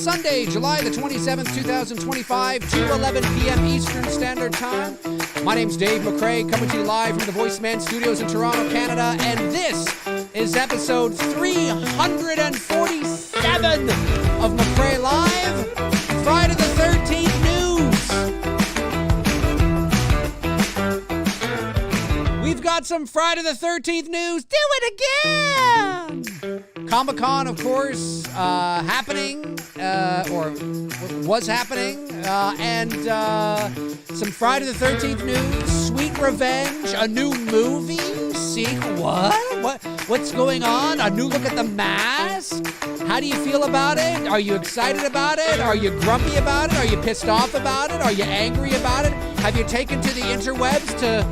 Sunday, July the 27th, 2025, 2:11 p.m. Eastern Standard Time. My name's Dave McRae, coming to you live from the Voice Man Studios in Toronto, Canada, and this is episode 347 of McRae Live, Friday the 13th news. We've got some Friday the 13th news. Do it again! Comic-Con, of course, happening, or was happening, and some Friday the 13th news, Sweet Revenge, a new movie, What's going on? A new look at The Mask? How do you feel about it? Are you excited about it? Are you grumpy about it? Are you pissed off about it? Are you angry about it? Have you taken to the interwebs to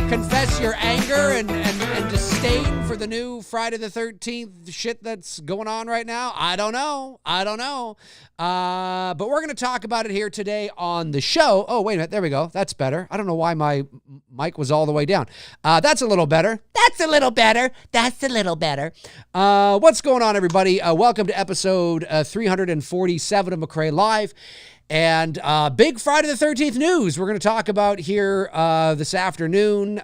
confess your anger and disdain for the new Friday the 13th shit that's going on right now? I don't know. But we're going to talk about it here today on the show. Oh, wait a minute. There we go. That's better. I don't know why my mic was all the way down. That's a little better. What's going on, everybody? Welcome to episode 347 of McRae Live. And big Friday the 13th news we're going to talk about here this afternoon.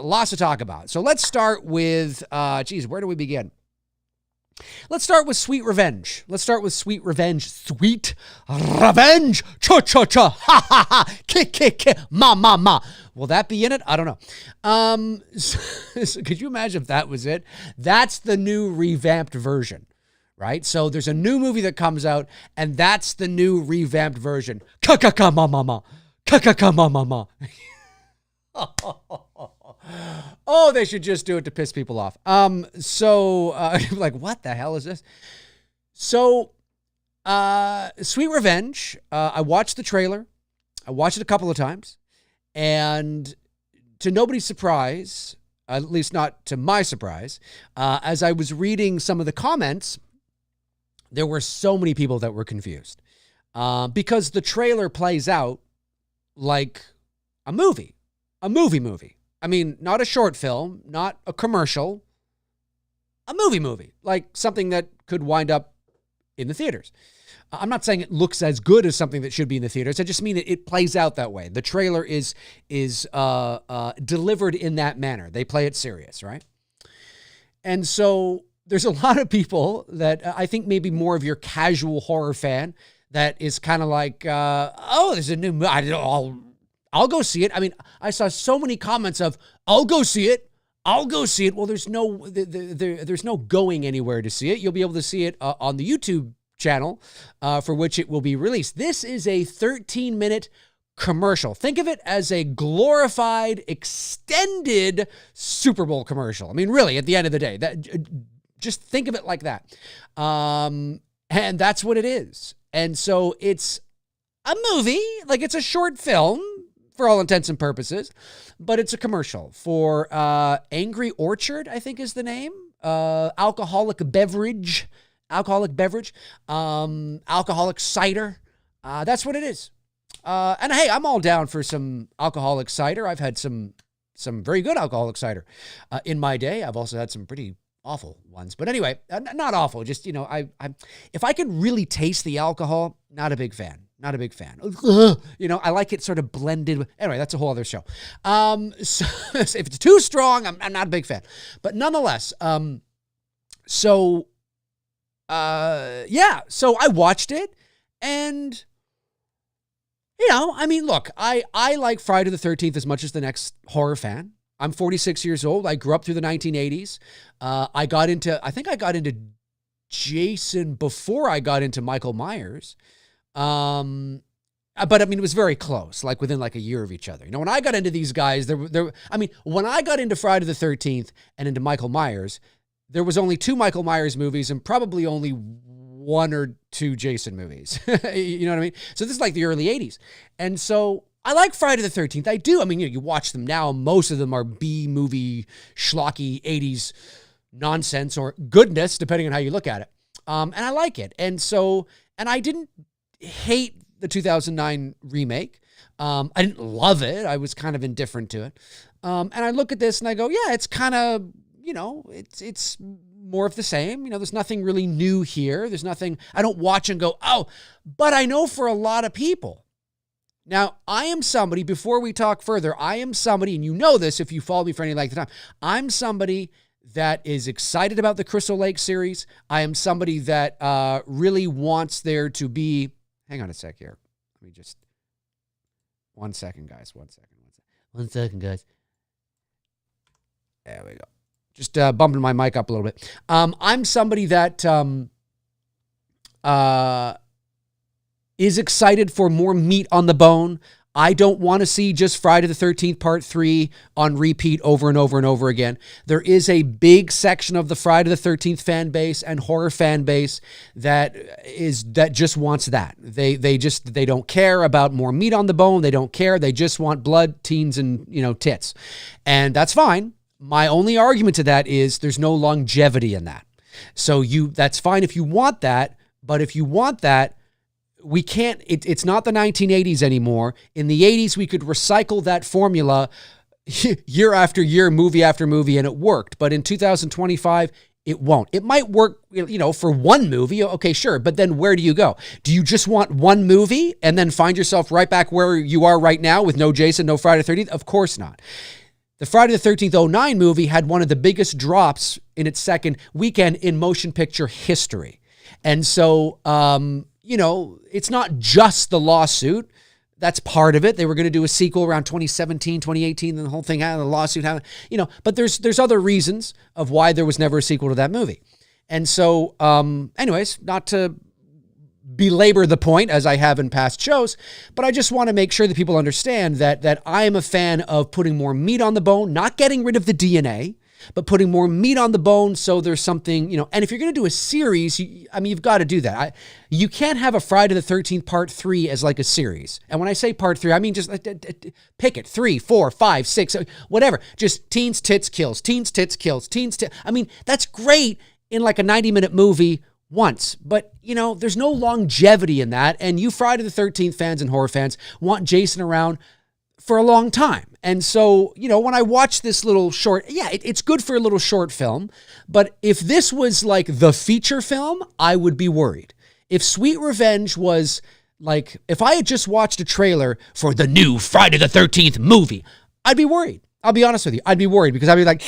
Lots to talk about. So let's start with, where do we begin? Let's start with Sweet Revenge. Sweet Revenge. Cha-cha-cha. Ha-ha-ha. Kick. Ma. Will that be in it? I don't know. So could you imagine if that was it? That's the new revamped version. Right? So there's a new movie that comes out, and that's the new revamped version. Ka-ka-ka-ma-ma-ma. Ka-ka-ka-ma-ma-ma. Oh, they should just do it to piss people off. Like, what the hell is this? So, Sweet Revenge, I watched the trailer. I watched it a couple of times, and to nobody's surprise, at least not to my surprise, as I was reading some of the comments, there were so many people that were confused because the trailer plays out like a movie. I mean, not a short film, not a commercial, a movie, like something that could wind up in the theaters. I'm not saying it looks as good as something that should be in the theaters. I just mean it plays out that way. The trailer is delivered in that manner. They play it serious, right? And so there's a lot of people that I think maybe more of your casual horror fan that is kind of like, there's a new movie. I'll go see it. I mean, I saw so many comments of, I'll go see it. Well, there's no going anywhere to see it. You'll be able to see it on the YouTube channel for which it will be released. This is a 13-minute commercial. Think of it as a glorified, extended Super Bowl commercial. I mean, really, at the end of the day, just think of it like that. And that's what it is. And so it's a movie, like it's a short film for all intents and purposes, but it's a commercial for Angry Orchard, I think is the name. Alcoholic beverage, alcoholic cider. That's what it is. And hey, I'm all down for some alcoholic cider. I've had some very good alcoholic cider in my day. I've also had some pretty awful ones, but anyway, not awful. Just, I if I can really taste the alcohol, not a big fan. I like it sort of blended. Anyway, that's a whole other show. So if it's too strong, I'm not a big fan. But nonetheless, so I watched it, and look, I like Friday the 13th as much as the next horror fan. I'm 46 years old. I grew up through the 1980s. I got into Jason before I got into Michael Myers. But I mean, it was very close, like within like a year of each other. When I got into these guys, when I got into Friday the 13th and into Michael Myers, there was only 2 Michael Myers movies and probably only 1 or 2 Jason movies. You know what I mean? So this is like the early 80s. And so I like Friday the 13th. I do. I mean, you watch them now. Most of them are B-movie, schlocky 80s nonsense or goodness, depending on how you look at it. And I like it. And I didn't hate the 2009 remake. I didn't love it. I was kind of indifferent to it. And I look at this and I go, yeah, it's kind of, it's more of the same. There's nothing really new here. There's nothing, I don't watch and go, oh, but I know for a lot of people. Now, I am somebody, before we talk further, I am somebody, and you know this if you follow me for any length of time, I'm somebody that is excited about the Crystal Lake series. I am somebody that really wants there to be, hang on a sec here. Let me just, 1 second, guys, 1 second. 1 second, guys. There we go. Just bumping my mic up a little bit. I'm somebody that is excited for more meat on the bone. I don't want to see just Friday the 13th Part 3 on repeat over and over and over again. There is a big section of the Friday the 13th fan base and horror fan base that just wants that. They don't care about more meat on the bone. They don't care. They just want blood, teens, and tits. And that's fine. My only argument to that is there's no longevity in that. So that's fine if you want that, but if you want that, we can't, it's not the 1980s anymore. In the 80s, we could recycle that formula year after year, movie after movie, and it worked. But in 2025, it won't. It might work, for one movie. Okay, sure. But then where do you go? Do you just want one movie and then find yourself right back where you are right now with no Jason, no Friday the 13th? Of course not. The Friday the 13th 09 movie had one of the biggest drops in its second weekend in motion picture history. And so, it's not just the lawsuit. That's part of it. They were going to do a sequel around 2017, 2018, and the whole thing had a lawsuit. But there's other reasons of why there was never a sequel to that movie. And so, anyways, not to belabor the point as I have in past shows, but I just want to make sure that people understand that I am a fan of putting more meat on the bone, not getting rid of the DNA, but putting more meat on the bone so there's something, and if you're going to do a series, you've got to do that. You can't have a Friday the 13th Part 3 as like a series. And when I say Part 3, I mean just pick it, 3, 4, 5, 6, whatever. Just teens, tits, kills, teens, tits, kills, teens, tits. That's great in like a 90-minute movie once, but there's no longevity in that. And you Friday the 13th fans and horror fans want Jason around for a long time. And so, when I watch this little short, it's good for a little short film. But if this was like the feature film, I would be worried. If Sweet Revenge was like, if I had just watched a trailer for the new Friday the 13th movie, I'd be worried. I'll be honest with you. I'd be worried because I'd be like,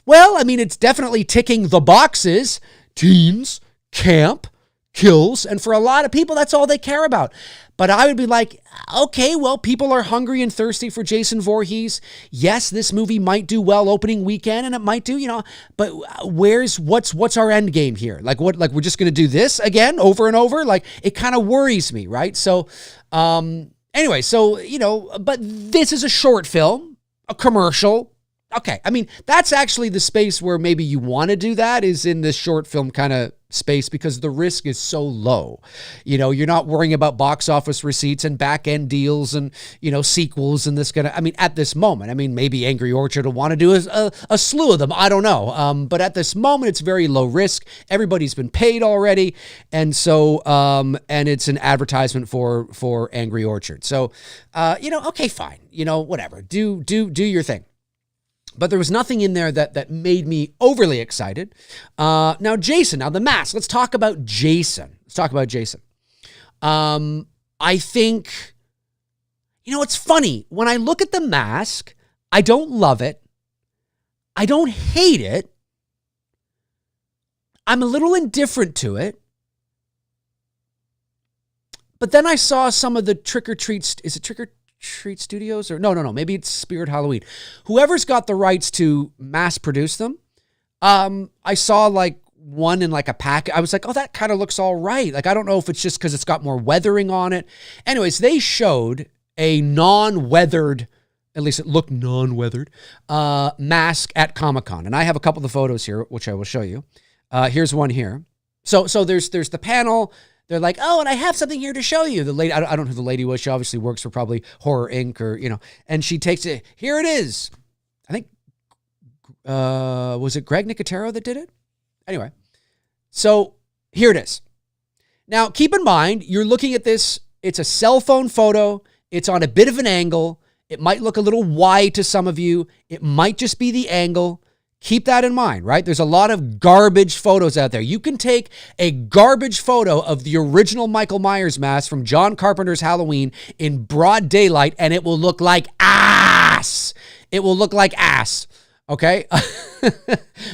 well, it's definitely ticking the boxes. Teens, camp, kills. And for a lot of people, that's all they care about. But I would be like, okay, well, people are hungry and thirsty for Jason Voorhees. Yes, this movie might do well opening weekend, and it might do, but what's our end game here? Like we're just going to do this again over and over? Like, it kind of worries me, right? So, anyway, but this is a short film, a commercial. Okay, that's actually the space where maybe you want to do that, is in this short film kind of space, because the risk is so low. You're not worrying about box office receipts and back end deals and, sequels and this kind of, at this moment, maybe Angry Orchard will want to do a slew of them. I don't know. But at this moment, it's very low risk. Everybody's been paid already. And so, and it's an advertisement for Angry Orchard. So, okay, fine. Whatever. Do your thing. But there was nothing in there that made me overly excited. Now, Jason, The Mask. Let's talk about Jason. I think, it's funny. When I look at The Mask, I don't love it. I don't hate it. I'm a little indifferent to it. But then I saw some of the Trick or Treat. Is it Trick or Treat Studios? Or no. Maybe it's Spirit Halloween. Whoever's got the rights to mass produce them. I saw like one in like a pack. I was like, oh, that kind of looks all right. Like, I don't know if it's just because it's got more weathering on it. Anyways, they showed a non-weathered, at least it looked non-weathered, mask at Comic-Con. And I have a couple of the photos here, which I will show you. Here's one here. So there's the panel. They're like, oh, and I have something here to show you. The lady, I don't know who the lady was. She obviously works for probably Horror Inc. or, and she takes it. Here it is. I think, was it Greg Nicotero that did it? Anyway, so here it is. Now, keep in mind, you're looking at this. It's a cell phone photo. It's on a bit of an angle. It might look a little wide to some of you. It might just be the angle. Keep that in mind, right? There's a lot of garbage photos out there. You can take a garbage photo of the original Michael Myers mask from John Carpenter's Halloween in broad daylight, and it will look like ass. It will look like ass, okay?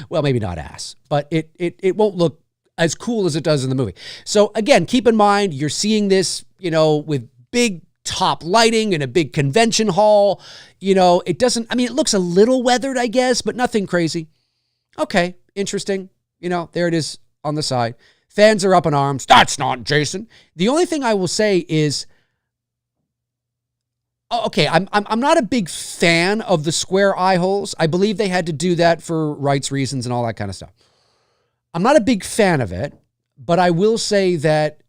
Well, maybe not ass, but it won't look as cool as it does in the movie. So again, keep in mind, you're seeing this, with big top lighting in a big convention hall. It doesn't, it looks a little weathered, I guess, but nothing crazy. Okay, interesting. There it is on the side. Fans are up in arms. That's not Jason. The only thing I will say is, okay, I'm not a big fan of the square eye holes. I believe they had to do that for rights reasons and all that kind of stuff. I'm not a big fan of it, but I will say that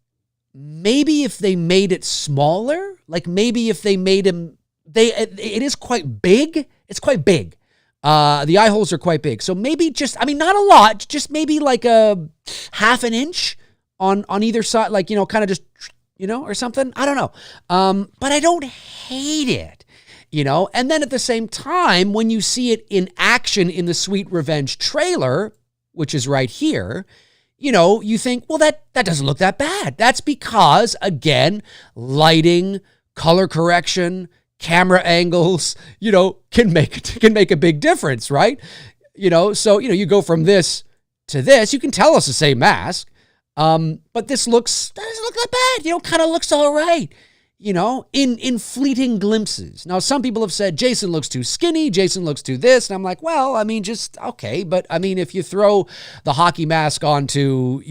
maybe if they made it smaller, like maybe if they made him, it is quite big. It's quite big. The eye holes are quite big. So maybe just, not a lot, just maybe like a half an inch on either side, like, kind of just, or something. I don't know. But I don't hate it, and then at the same time, when you see it in action in the Sweet Revenge trailer, which is right here, you think, well, that doesn't look that bad. That's because, again, lighting, color correction, camera angles, can make a big difference, right? So, you go from this to this, you can tell it's the same mask, but this doesn't look that bad, kind of looks all right. In fleeting glimpses. Now, some people have said, Jason looks too skinny, Jason looks too this, and I'm like, well, just, okay, but, if you throw the hockey mask onto,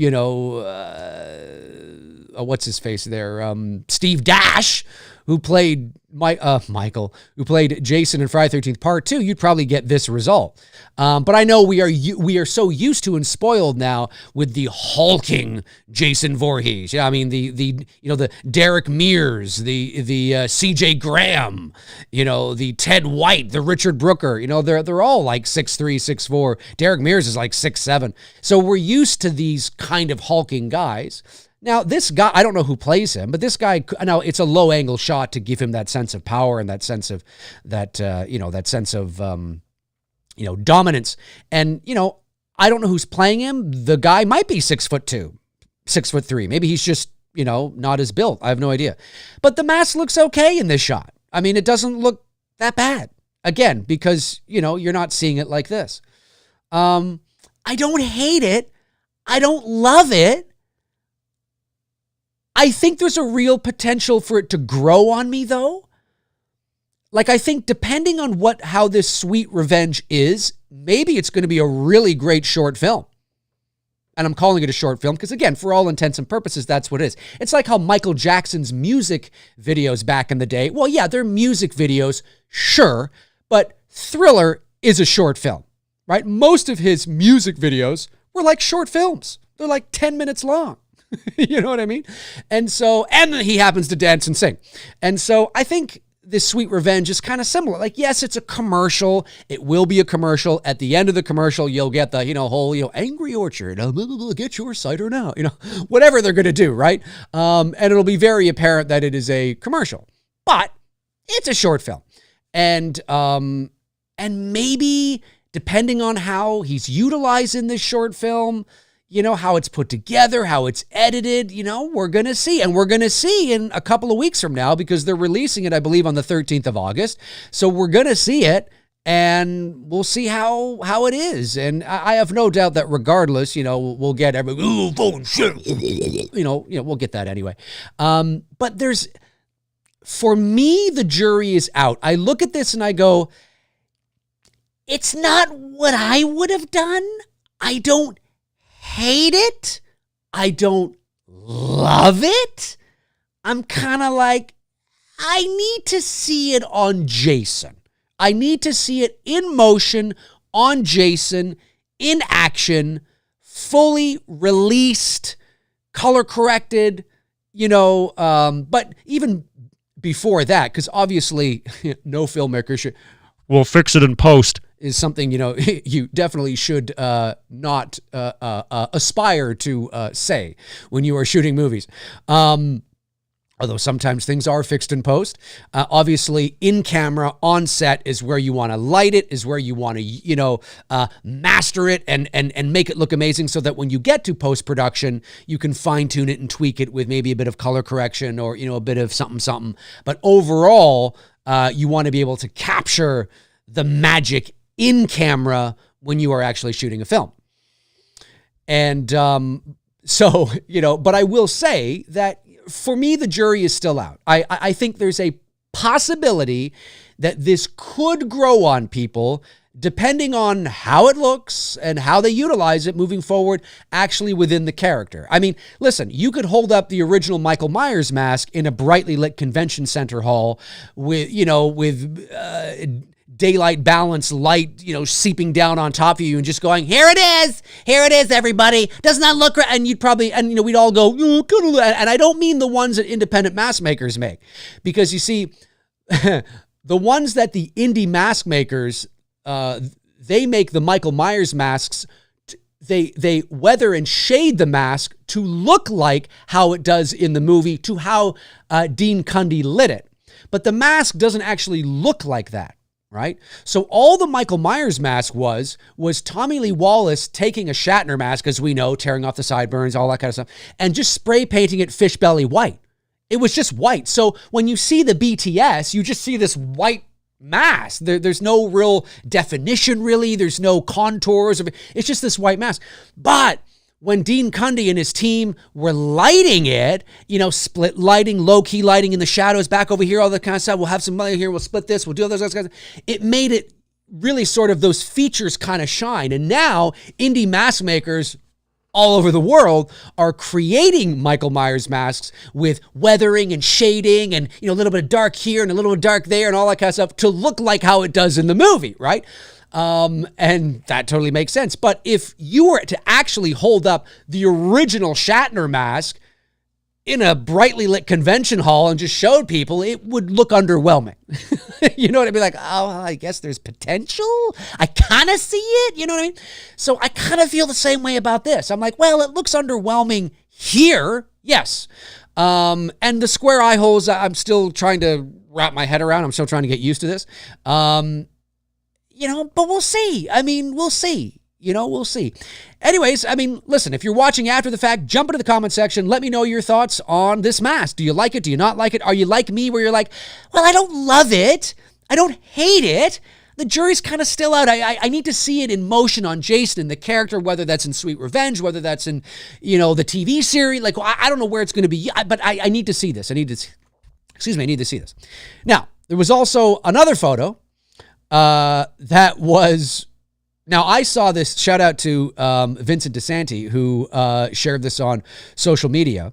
what's his face there, Steve Dash, who played Michael, who played Jason in Friday the 13th Part 2, you'd probably get this result. But I know we are so used to and spoiled now with the hulking Jason Voorhees. Yeah, the Derek Mears, the C.J. Graham, the Ted White, the Richard Brooker. They're all like 6'3", 6'4". Derek Mears is like 6'7". So we're used to these kind of hulking guys. Now, this guy, I don't know who plays him, but this guy, now it's a low angle shot to give him that sense of power and that sense of dominance. And, I don't know who's playing him. The guy might be 6'2", 6'3". Maybe he's just, not as built. I have no idea. But the mask looks okay in this shot. It doesn't look that bad. Again, because, you're not seeing it like this. I don't hate it. I don't love it. I think there's a real potential for it to grow on me, though. Like, I think depending on how this Sweet Revenge is, maybe it's going to be a really great short film. And I'm calling it a short film because, again, for all intents and purposes, that's what it is. It's like how Michael Jackson's music videos back in the day. Well, yeah, they're music videos, sure, but Thriller is a short film, right? Most of his music videos were like short films. They're like 10 minutes long. You know what I mean? And he happens to dance and sing. And so I think this Sweet Revenge is kind of similar. Like, yes, it's a commercial. It will be a commercial. At the end of the commercial, you'll get the, whole, Angry Orchard, get your cider now, whatever they're going to do, right? And it'll be very apparent that it is a commercial. But it's a short film. And maybe, depending on how he's utilizing this short film, how it's put together, how it's edited, we're going to see. And we're going to see in a couple of weeks from now because they're releasing it, I believe, on the 13th of August. So we're going to see it and we'll see how it is. And I have no doubt that regardless, we'll get full shit. We'll get that anyway. But for me, the jury is out. I look at this and I go, it's not what I would have done. I don't hate it. I don't love it. I'm kind of like, I need to see it on Jason. I need to see it in motion on Jason, in action, fully released, color corrected, but even before that, because obviously no filmmaker should, we'll fix it in post, is something, you definitely should not aspire to say when you are shooting movies. although sometimes things are fixed in post. Obviously, in camera, on set is where you want to light it, is where you want to, master it and make it look amazing so that when you get to post-production, you can fine-tune it and tweak it with maybe a bit of color correction or, a bit of something. But overall, you want to be able to capture the magic in camera when you are actually shooting a film. And but I will say that for me, the jury is still out. I think there's a possibility that this could grow on people depending on how it looks and how they utilize it moving forward actually within the character. I mean, listen, you could hold up the original Michael Myers mask in a brightly lit convention center hall with daylight balance light, seeping down on top of you and just going, here it is, everybody. Doesn't that look right? And we'd all go, and I don't mean the ones that independent mask makers make, because you see, the ones that the indie mask makers, they make the Michael Myers masks, they weather and shade the mask to look like how it does in the movie, to how Dean Cundy lit it. But the mask doesn't actually look like that. Right? So all the Michael Myers mask was Tommy Lee Wallace taking a Shatner mask, as we know, tearing off the sideburns, all that kind of stuff, and just spray painting it fish belly white. It was just white. So when you see the BTS, you just see this white mask. There's no real definition, really. There's no contours. It's just this white mask. But when Dean Cundy and his team were lighting it, split lighting, low-key lighting in the shadows, back over here, all that kind of stuff. We'll have some light here. We'll split this. We'll do those guys. It made it really sort of those features kind of shine. And now indie mask makers all over the world are creating Michael Myers masks with weathering and shading and, a little bit of dark here and a little bit of dark there and all that kind of stuff to look like how it does in the movie, right? And that totally makes sense. But if you were to actually hold up the original Shatner mask in a brightly lit convention hall and just showed people, it would look underwhelming. You know what I mean? Like, oh, I guess there's potential. I kind of see it. You know what I mean? So I kind of feel the same way about this. I'm like, well, it looks underwhelming here. Yes. And the square eye holes, I'm still trying to wrap my head around. I'm still trying to get used to this. But we'll see. I mean, we'll see. We'll see. Anyways, I mean, listen, if you're watching after the fact, jump into the comment section. Let me know your thoughts on this mask. Do you like it? Do you not like it? Are you like me where you're like, well, I don't love it. I don't hate it. The jury's kind of still out. I need to see it in motion on Jason and the character, whether that's in Sweet Revenge, whether that's in, the TV series. Like, I don't know where it's going to be, but I need to see this. I need to see this. Now, there was also another photo that was, now I saw this, shout out to Vincent DeSanti, who shared this on social media,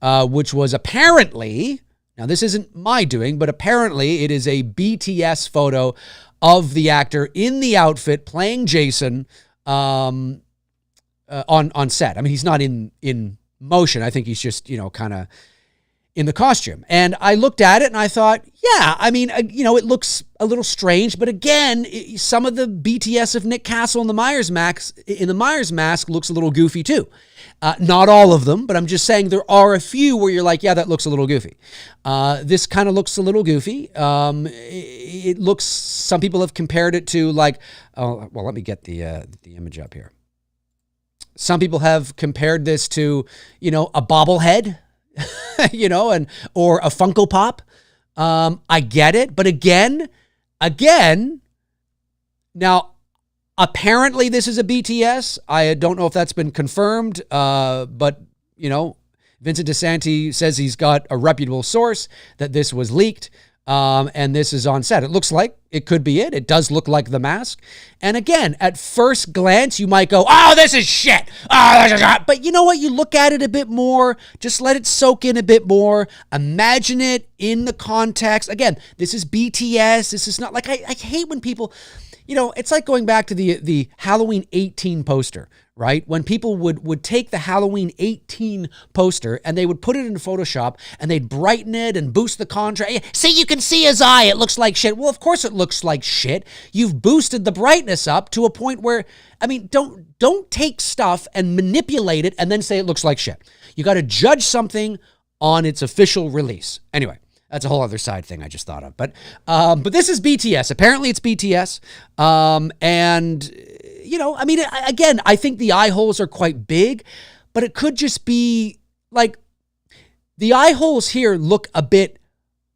which was apparently, now this isn't my doing, but apparently it is a BTS photo of the actor in the outfit playing Jason on set. I mean, he's not in motion. I think he's just, kind of in the costume. And I looked at it and I thought, yeah, I mean, it looks a little strange, but again, some of the BTS of Nick Castle in the Myers mask looks a little goofy too. Not all of them, but I'm just saying there are a few where you're like, yeah, that looks a little goofy. This kind of looks a little goofy. It looks, some people have compared it to like, oh, well, let me get the image up here. Some people have compared this to, a bobblehead, or a Funko Pop. I get it. But again, now, apparently this is a BTS. I don't know if that's been confirmed, but, Vincent DeSanti says he's got a reputable source that this was leaked, and this is on set. It looks like it could be it. It does look like the mask. And again, at first glance, you might go, oh, this is shit. Oh, this is hot. But you know what? You look at it a bit more. Just let it soak in a bit more. Imagine it in the context. Again, this is BTS. This is not like, I hate when people, it's like going back to the Halloween 18 poster, right? When people would take the Halloween 18 poster and they would put it in Photoshop and they'd brighten it and boost the contrast. See, you can see his eye. It looks like shit. Well, of course it looks like shit. You've boosted the brightness up to a point where, I mean, don't take stuff and manipulate it and then say it looks like shit. You got to judge something on its official release. Anyway, that's a whole other side thing I just thought of. But this is BTS. Apparently it's BTS. And, you know, I mean, again, I think the eye holes are quite big, but it could just be like the eye holes here look a bit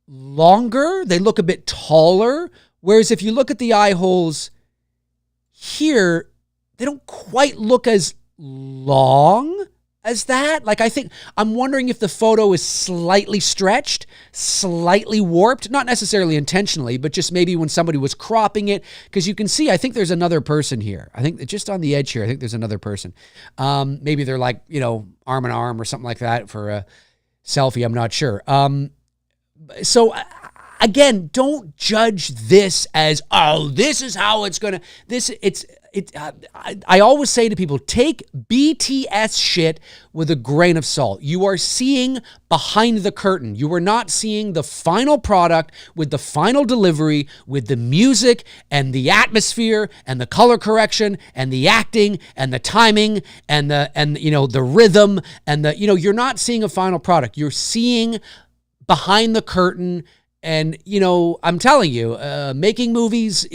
longer. They look a bit taller. Whereas if you look at the eye holes here, they don't quite look as long as that. Like, I'm wondering if the photo is slightly stretched, slightly warped, not necessarily intentionally, but just maybe when somebody was cropping it. Because you can see, I think there's another person here. I think just on the edge here, I think there's another person. Maybe they're like, you know, arm in arm or something like that for a selfie. I'm not sure. So again, don't judge this as, oh, this is how it's going to, I always say to people, take BTS shit with a grain of salt. You are seeing behind the curtain. You are not seeing the final product with the final delivery, with the music and the atmosphere and the color correction and the acting and the timing and the rhythm and you're not seeing a final product. You're seeing behind the curtain. And, you know, I'm telling you, making movies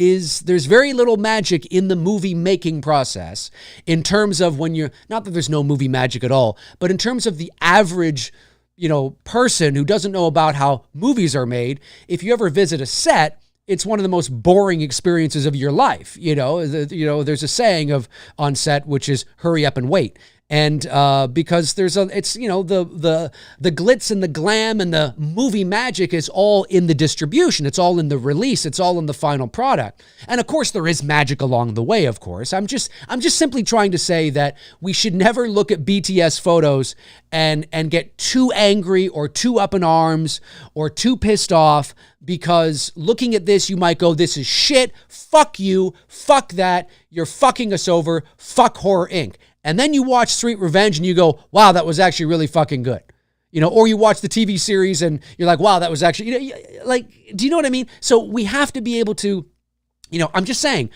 there's very little magic in the movie making process in terms of when not that there's no movie magic at all, but in terms of the average, you know, person who doesn't know about how movies are made. If you ever visit a set, it's one of the most boring experiences of your life. You know, there's a saying on set, which is hurry up and wait. And because the glitz and the glam and the movie magic is all in the distribution. It's all in the release. It's all in the final product. And of course, there is magic along the way, of course. I'm just simply trying to say that we should never look at BTS photos and get too angry or too up in arms or too pissed off, because looking at this, you might go, this is shit. Fuck you. Fuck that. You're fucking us over. Fuck Horror Inc. And then you watch Sweet Revenge and you go, wow, that was actually really fucking good. You know, or you watch the TV series and you're like, wow, that was actually, you know, like, do you know what I mean? So we have to be able to, you know, I'm just saying,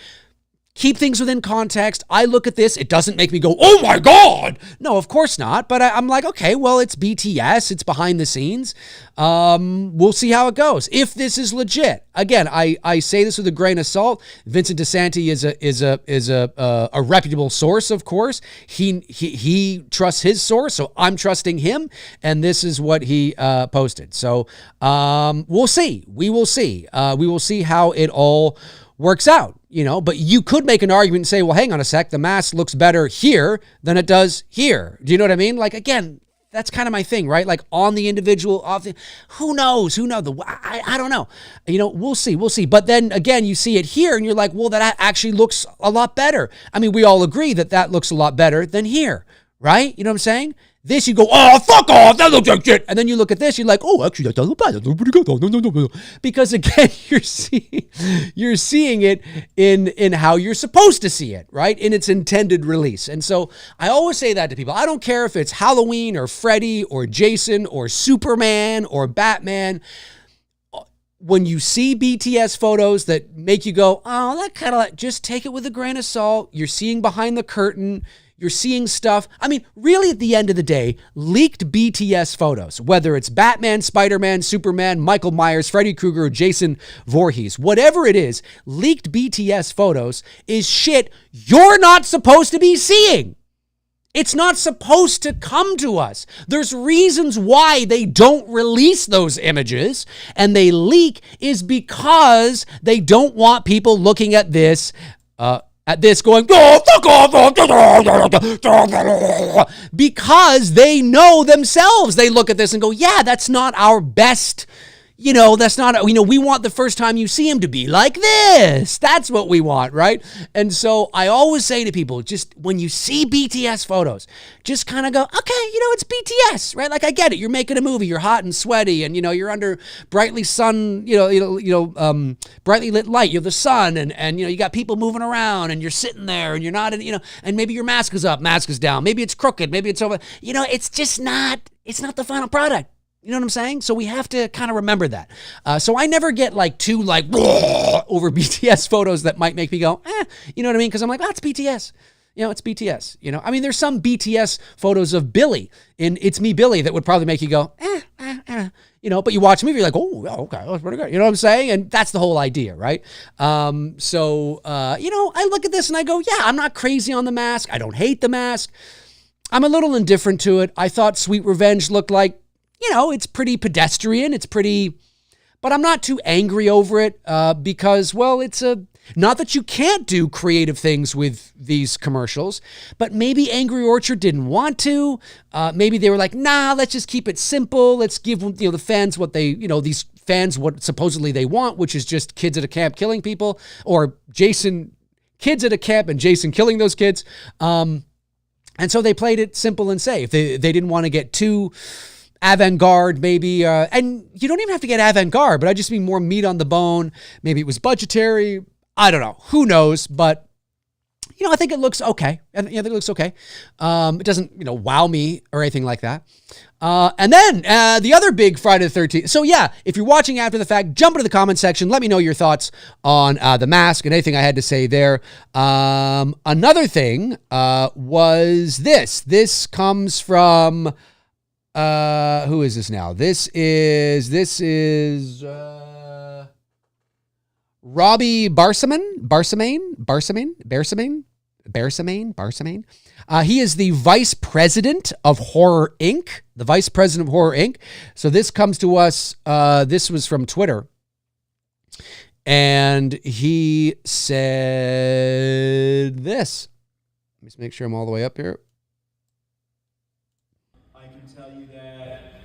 keep things within context. I look at this. It doesn't make me go, oh my God. No, of course not. But I'm like, okay, well, it's BTS. It's behind the scenes. We'll see how it goes. If this is legit. Again, I say this with a grain of salt. Vincent DeSanti is a reputable source, of course. He trusts his source, so I'm trusting him. And this is what he posted. So we'll see. We will see. We will see how it all works out, you know, but you could make an argument and say, well, hang on a sec, the mask looks better here than it does here. Do you know what I mean? Like, again, that's kind of my thing, right? Like on the individual, who knows? I don't know. You know, we'll see. But then again, you see it here and you're like, well, that actually looks a lot better. I mean, we all agree that looks a lot better than here, right? You know what I'm saying? This, you go, oh, fuck off, that looks like shit. And then you look at this, you're like, oh, actually, that doesn't look bad. That looks pretty good. Oh, no. Because again, you're seeing it in how you're supposed to see it, right? In its intended release. And so I always say that to people. I don't care if it's Halloween or Freddy or Jason or Superman or Batman. When you see BTS photos that make you go, oh, that kind of, just take it with a grain of salt. You're seeing behind the curtain. You're seeing stuff. I mean, really, at the end of the day, leaked BTS photos, whether it's Batman, Spider-Man, Superman, Michael Myers, Freddy Krueger, or Jason Voorhees, whatever it is, leaked BTS photos is shit you're not supposed to be seeing. It's not supposed to come to us. There's reasons why they don't release those images and they leak is because they don't want people looking at this going, oh, fuck off, because they know themselves. They look at this and go, yeah, that's not our best, that's not, we want the first time you see him to be like this. That's what we want, right? And so I always say to people, just when you see BTS photos, just kind of go, okay, it's BTS, right? Like, I get it. You're making a movie. You're hot and sweaty, and you're under brightly brightly lit light. You're the sun, and you got people moving around, and you're sitting there, and you're not, and maybe your mask is up, mask is down, maybe it's crooked, maybe it's over. It's just not. It's not the final product. You know what I'm saying? So we have to kind of remember that. So I never get too over BTS photos that might make me go, you know what I mean? Because I'm like, it's BTS. It's BTS. I mean, there's some BTS photos of Billy in It's Me, Billy that would probably make you go, but you watch the movie, you're like, oh, okay, that's pretty good. You know what I'm saying? And that's the whole idea, right? I look at this and I go, yeah, I'm not crazy on The Mask. I don't hate The Mask. I'm a little indifferent to it. I thought Sweet Revenge looked like, it's pretty pedestrian. But I'm not too angry over it because, well, not that you can't do creative things with these commercials, but maybe Angry Orchard didn't want to. Maybe they were like, nah, let's just keep it simple. Let's give the fans what these fans what supposedly they want, which is just kids at a camp killing people, or kids at a camp and Jason killing those kids. And so they played it simple and safe. They didn't want to get too avant-garde, maybe, and you don't even have to get avant-garde, but I just mean more meat on the bone. Maybe it was budgetary. I don't know. Who knows? But, I think it looks okay. And I think it looks okay. It doesn't, wow me or anything like that. And then the other big Friday the 13th. So yeah, if you're watching after the fact, jump into the comment section. Let me know your thoughts on The Mask and anything I had to say there. Another thing was this. This comes from... who is this now? This is Robbie Barsamane. He is the vice president of Horror Inc. So this comes to us. This was from Twitter. And he said this. Let me just make sure I'm all the way up here.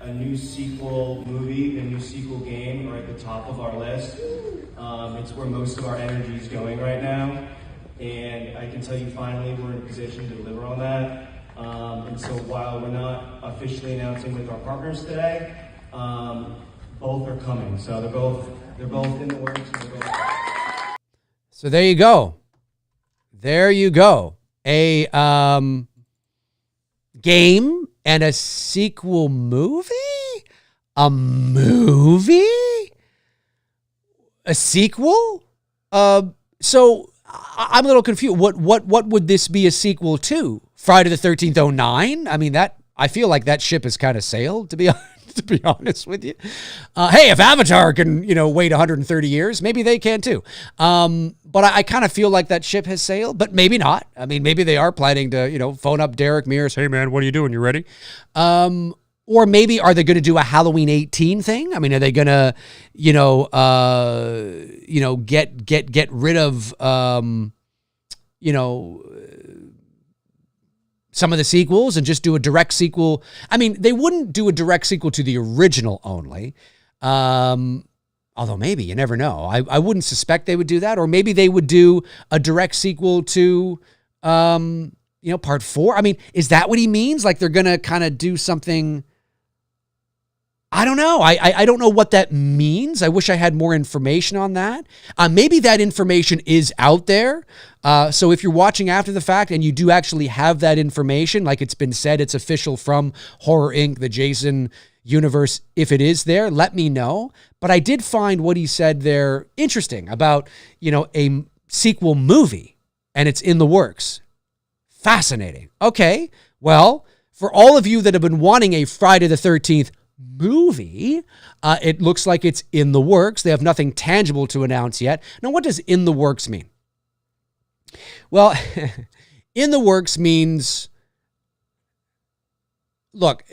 A new sequel movie, a new sequel game are at the top of our list. It's where most of our energy is going right now. And I can tell you finally we're in a position to deliver on that. And so while we're not officially announcing with our partners today, both are coming. So they're both in the works. So there you go. A game and a sequel movie? A movie? A sequel? So I'm a little confused. What would this be a sequel to? Friday the 13th 09? I mean, I feel like that ship has kind of sailed, to be honest with you. Hey, if Avatar can, wait 130 years, maybe they can too. But I kind of feel like that ship has sailed, but maybe not. I mean, maybe they are planning to, phone up Derek Mears. Hey man, what are you doing? You ready? Or maybe are they going to do a Halloween 18 thing? I mean, are they going to, get rid of, some of the sequels and just do a direct sequel? I mean, they wouldn't do a direct sequel to the original only. Although maybe, you never know. I wouldn't suspect they would do that. Or maybe they would do a direct sequel to, part 4. I mean, is that what he means? Like they're going to kind of do something... I don't know. I don't know what that means. I wish I had more information on that. Maybe that information is out there. So if you're watching after the fact and you do actually have that information, like it's been said, it's official from Horror Inc., the Jason universe, if it is there, let me know. But I did find what he said there interesting about, a sequel movie, and it's in the works. Fascinating. Okay, well, for all of you that have been wanting a Friday the 13th movie, it looks like it's in the works. They have nothing tangible to announce yet. Now, what does in the works mean? Well, in the works means, look,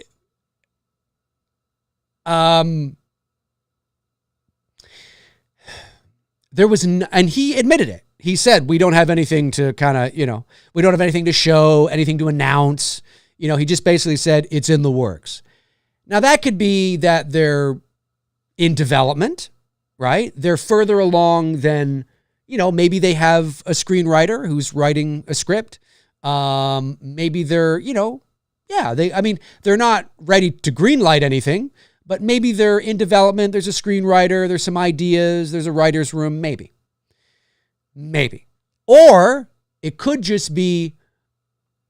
there was, and he admitted it. He said, we don't have anything to kind of, we don't have anything to show, anything to announce. He just basically said it's in the works. Now, that could be that they're in development, right? They're further along than, maybe they have a screenwriter who's writing a script. Maybe they're, they're not ready to greenlight anything, but maybe they're in development. There's a screenwriter, there's some ideas, there's a writer's room, maybe. Or it could just be,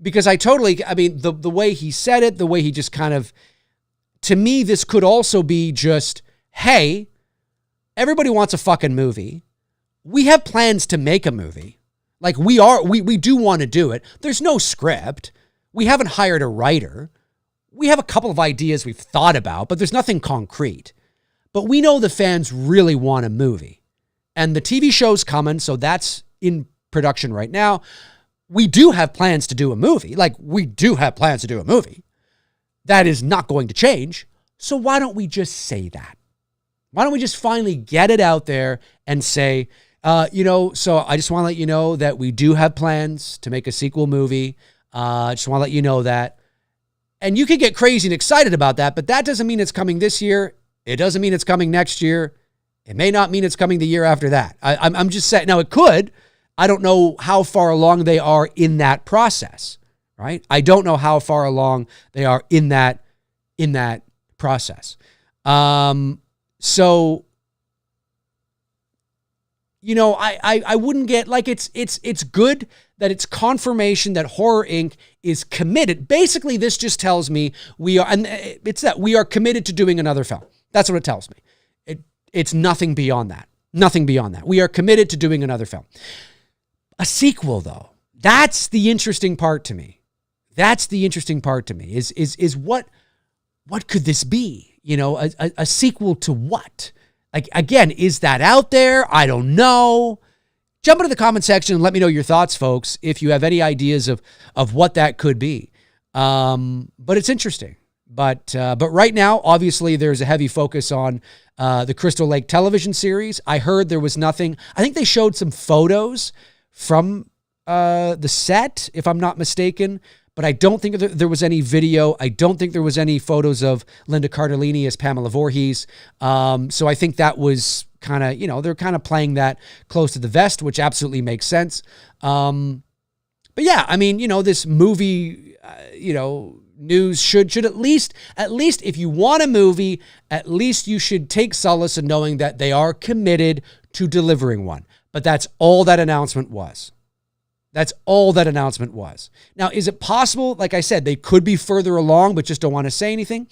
because the way he said it, the way he just kind of, to me, this could also be just, hey, everybody wants a fucking movie. We have plans to make a movie. Like we do want to do it. There's no script. We haven't hired a writer. we have a couple of ideas we've thought about, but there's nothing concrete. But we know the fans really want a movie. And the TV show's coming, so that's in production right now. We do have plans to do a movie. Like, we do have plans to do a movie. That is not going to change. So why don't we just say that? Why don't we just finally get it out there and say, so I just want to let you know that we do have plans to make a sequel movie. I just want to let you know that. And you can get crazy and excited about that, but that doesn't mean it's coming this year. It doesn't mean it's coming next year. It may not mean it's coming the year after that. I'm just saying, now it could. I don't know how far along they are in that process, right? I don't know how far along they are in that process. So, I wouldn't get, like, it's good that it's confirmation that Horror Inc. is committed. Basically, this just tells me we are committed to doing another film. That's what it tells me. It's nothing beyond that. Nothing beyond that. We are committed to doing another film. A sequel, though, that's the interesting part to me. That's the interesting part to me is what could this be? A sequel to what? Like, again, is that out there? I don't know. Jump into the comment section and let me know your thoughts, folks, if you have any ideas of what that could be. But it's interesting. But right now, obviously, there's a heavy focus on the Crystal Lake television series. I heard there was nothing. I think they showed some photos from the set, if I'm not mistaken. But I don't think there was any video. I don't think there was any photos of Linda Cardellini as Pamela Voorhees. So I think that was kind of, they're kind of playing that close to the vest, which absolutely makes sense. But yeah, I mean, this movie, news should at least if you want a movie, at least you should take solace in knowing that they are committed to delivering one. But that's all that announcement was. That's all that announcement was. Now, is it possible, like I said, they could be further along, but just don't want to say anything?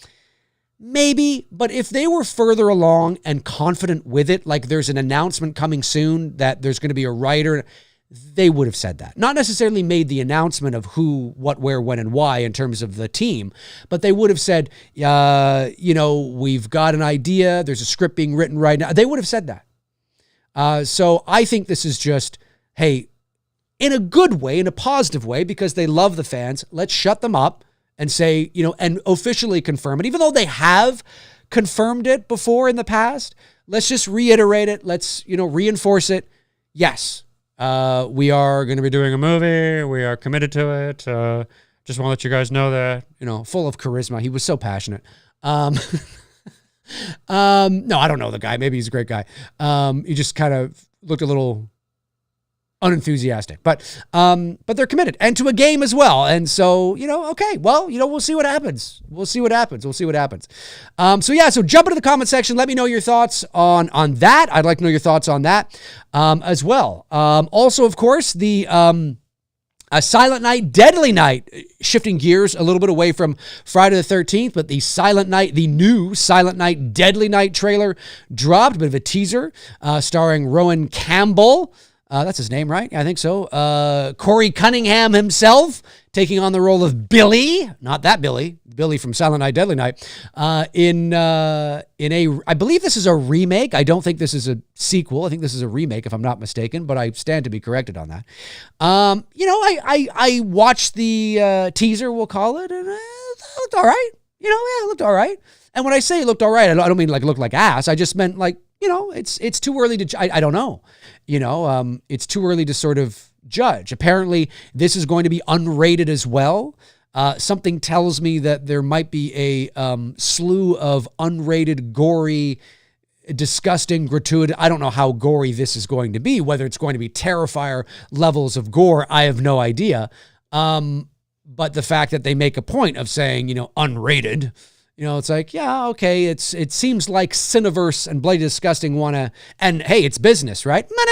Maybe, but if they were further along and confident with it, like there's an announcement coming soon that there's going to be a writer, they would have said that. Not necessarily made the announcement of who, what, where, when, and why in terms of the team, but they would have said, we've got an idea, there's a script being written right now. They would have said that. So I think this is just, hey, in a good way, in a positive way, because they love the fans, let's shut them up and say, and officially confirm it. Even though they have confirmed it before in the past, let's just reiterate it. Let's, reinforce it. Yes, we are going to be doing a movie. We are committed to it. Just want to let you guys know that, full of charisma. He was so passionate. No, I don't know the guy. Maybe he's a great guy. He just kind of looked a little unenthusiastic, but they're committed and to a game as well. And so, okay, well, we'll see what happens. So jump into the comment section. Let me know your thoughts on that. I'd like to know your thoughts on that, as well. Also, of course, the, Silent Night, Deadly Night, shifting gears a little bit away from Friday the 13th, but the new Silent Night, Deadly Night trailer dropped, a bit of a teaser, starring Rowan Campbell. That's his name, right? I think so. Corey Cunningham himself taking on the role of Billy, not that Billy from Silent Night, Deadly Night, in a, I believe this is a remake. I don't think this is a sequel. I think this is a remake, if I'm not mistaken, but I stand to be corrected on that. I watched the teaser, we'll call it, and it looked all right. It looked all right. And when I say it looked all right, I don't mean like it looked like ass. I just meant like, it's too early to, I don't know. It's too early to sort of judge. Apparently, this is going to be unrated as well. Something tells me that there might be a slew of unrated, gory, disgusting, gratuitous. I don't know how gory this is going to be, whether it's going to be Terrifier levels of gore. I have no idea. But the fact that they make a point of saying, unrated, it's like, yeah, okay. It seems like Cineverse and Bloody Disgusting want to, and hey, it's business, right? Money.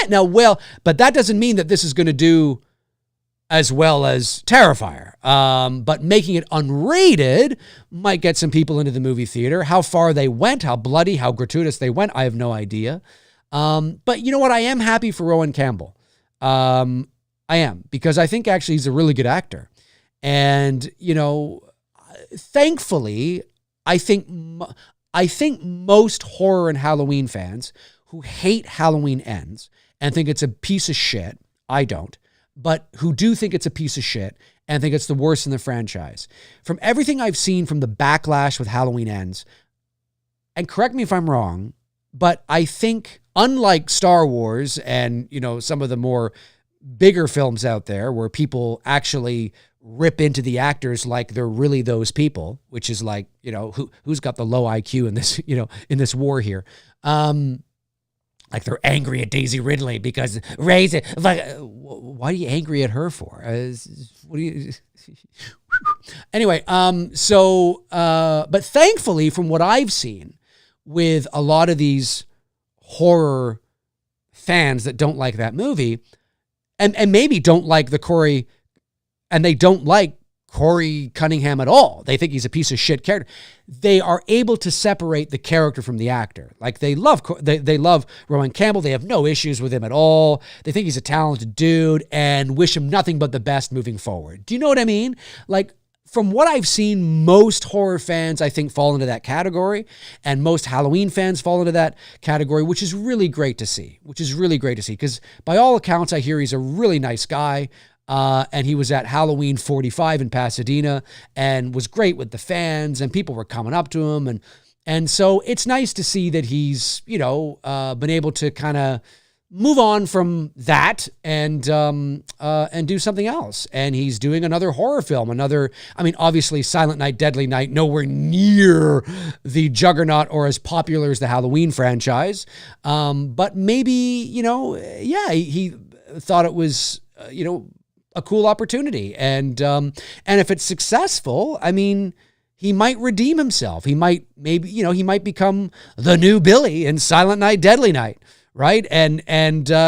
Now, well, but that doesn't mean that this is going to do as well as Terrifier. But making it unrated might get some people into the movie theater. How far they went, how bloody, how gratuitous they went, I have no idea. But you know what? I am happy for Rowan Campbell. I am, because I think actually he's a really good actor. And, thankfully, I think most horror and Halloween fans who hate Halloween Ends and think it's a piece of shit, I don't, but who do think it's a piece of shit and think it's the worst in the franchise. From everything I've seen from the backlash with Halloween Ends, and correct me if I'm wrong, but I think unlike Star Wars and, some of the more bigger films out there where people actually rip into the actors like they're really those people, which is like, who's got the low IQ in this, in this war here. Like they're angry at Daisy Ridley because Ray's like, why are you angry at her for? What do you? Anyway, but thankfully, from what I've seen with a lot of these horror fans that don't like that movie, and maybe don't like the Corey, and they don't like Corey Cunningham at all. They think he's a piece of shit character. They are able to separate the character from the actor. Like they love Rowan Campbell. They have no issues with him at all. They think he's a talented dude and wish him nothing but the best moving forward. Do you know what I mean? Like from what I've seen, most horror fans, I think, fall into that category, and most Halloween fans fall into that category, which is really great to see, because by all accounts, I hear he's a really nice guy. And he was at Halloween 45 in Pasadena and was great with the fans, and people were coming up to him. And so it's nice to see that he's, been able to kind of move on from that and do something else. And he's doing another horror film, obviously Silent Night, Deadly Night, nowhere near the juggernaut or as popular as the Halloween franchise. But maybe, he thought it was, a cool opportunity. And if it's successful, he might redeem himself. He might become the new Billy in Silent Night, Deadly Night, right? And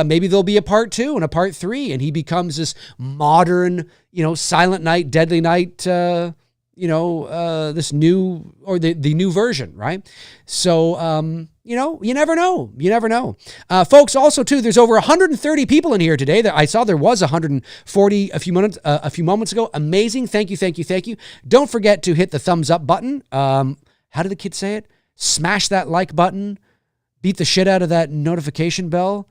maybe there'll be a part 2 and a part 3, and he becomes this modern, Silent Night, Deadly Night, this new, or the new version, right? So, you never know. Folks, also too, there's over 130 people in here today. That I saw there was 140 a few moments ago. Amazing. Thank you. Don't forget to hit the thumbs up button. How do the kids say it? Smash that like button, beat the shit out of that notification bell,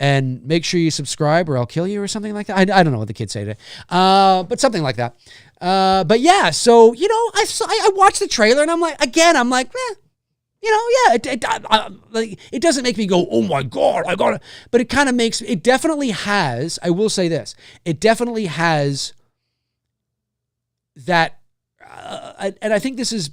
and make sure you subscribe or I'll kill you or something like that. I don't know what the kids say today, but something like that. But yeah, so, I watched the trailer and I'm like, it doesn't make me go, oh my God, I got it. But it kind of it definitely has, I will say this, it definitely has that, and I think this is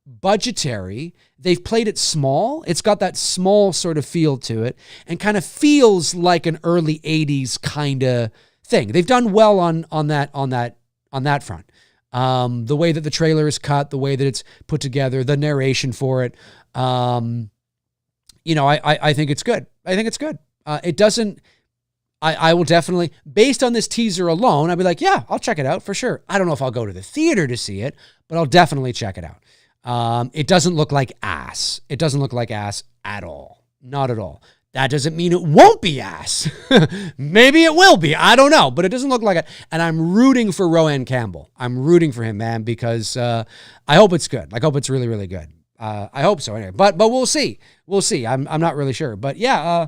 budgetary. They've played it small. It's got that small sort of feel to it and kind of feels like an early 80s kind of thing. They've done well on that front. The way that the trailer is cut, the way that it's put together, the narration for it, I think it's good. It doesn't, I will definitely, based on this teaser alone, I'd be like, yeah, I'll check it out for sure. I don't know if I'll go to the theater to see it, but I'll definitely check it out. It doesn't look like ass. It doesn't look like ass at all. Not at all. That doesn't mean it won't be ass. Maybe it will be. I don't know, but it doesn't look like it. And I'm rooting for Rowan Campbell. I'm rooting for him, man, because I hope it's good. I hope it's really, really good. I hope so anyway. But we'll see. We'll see. I'm not really sure. But yeah.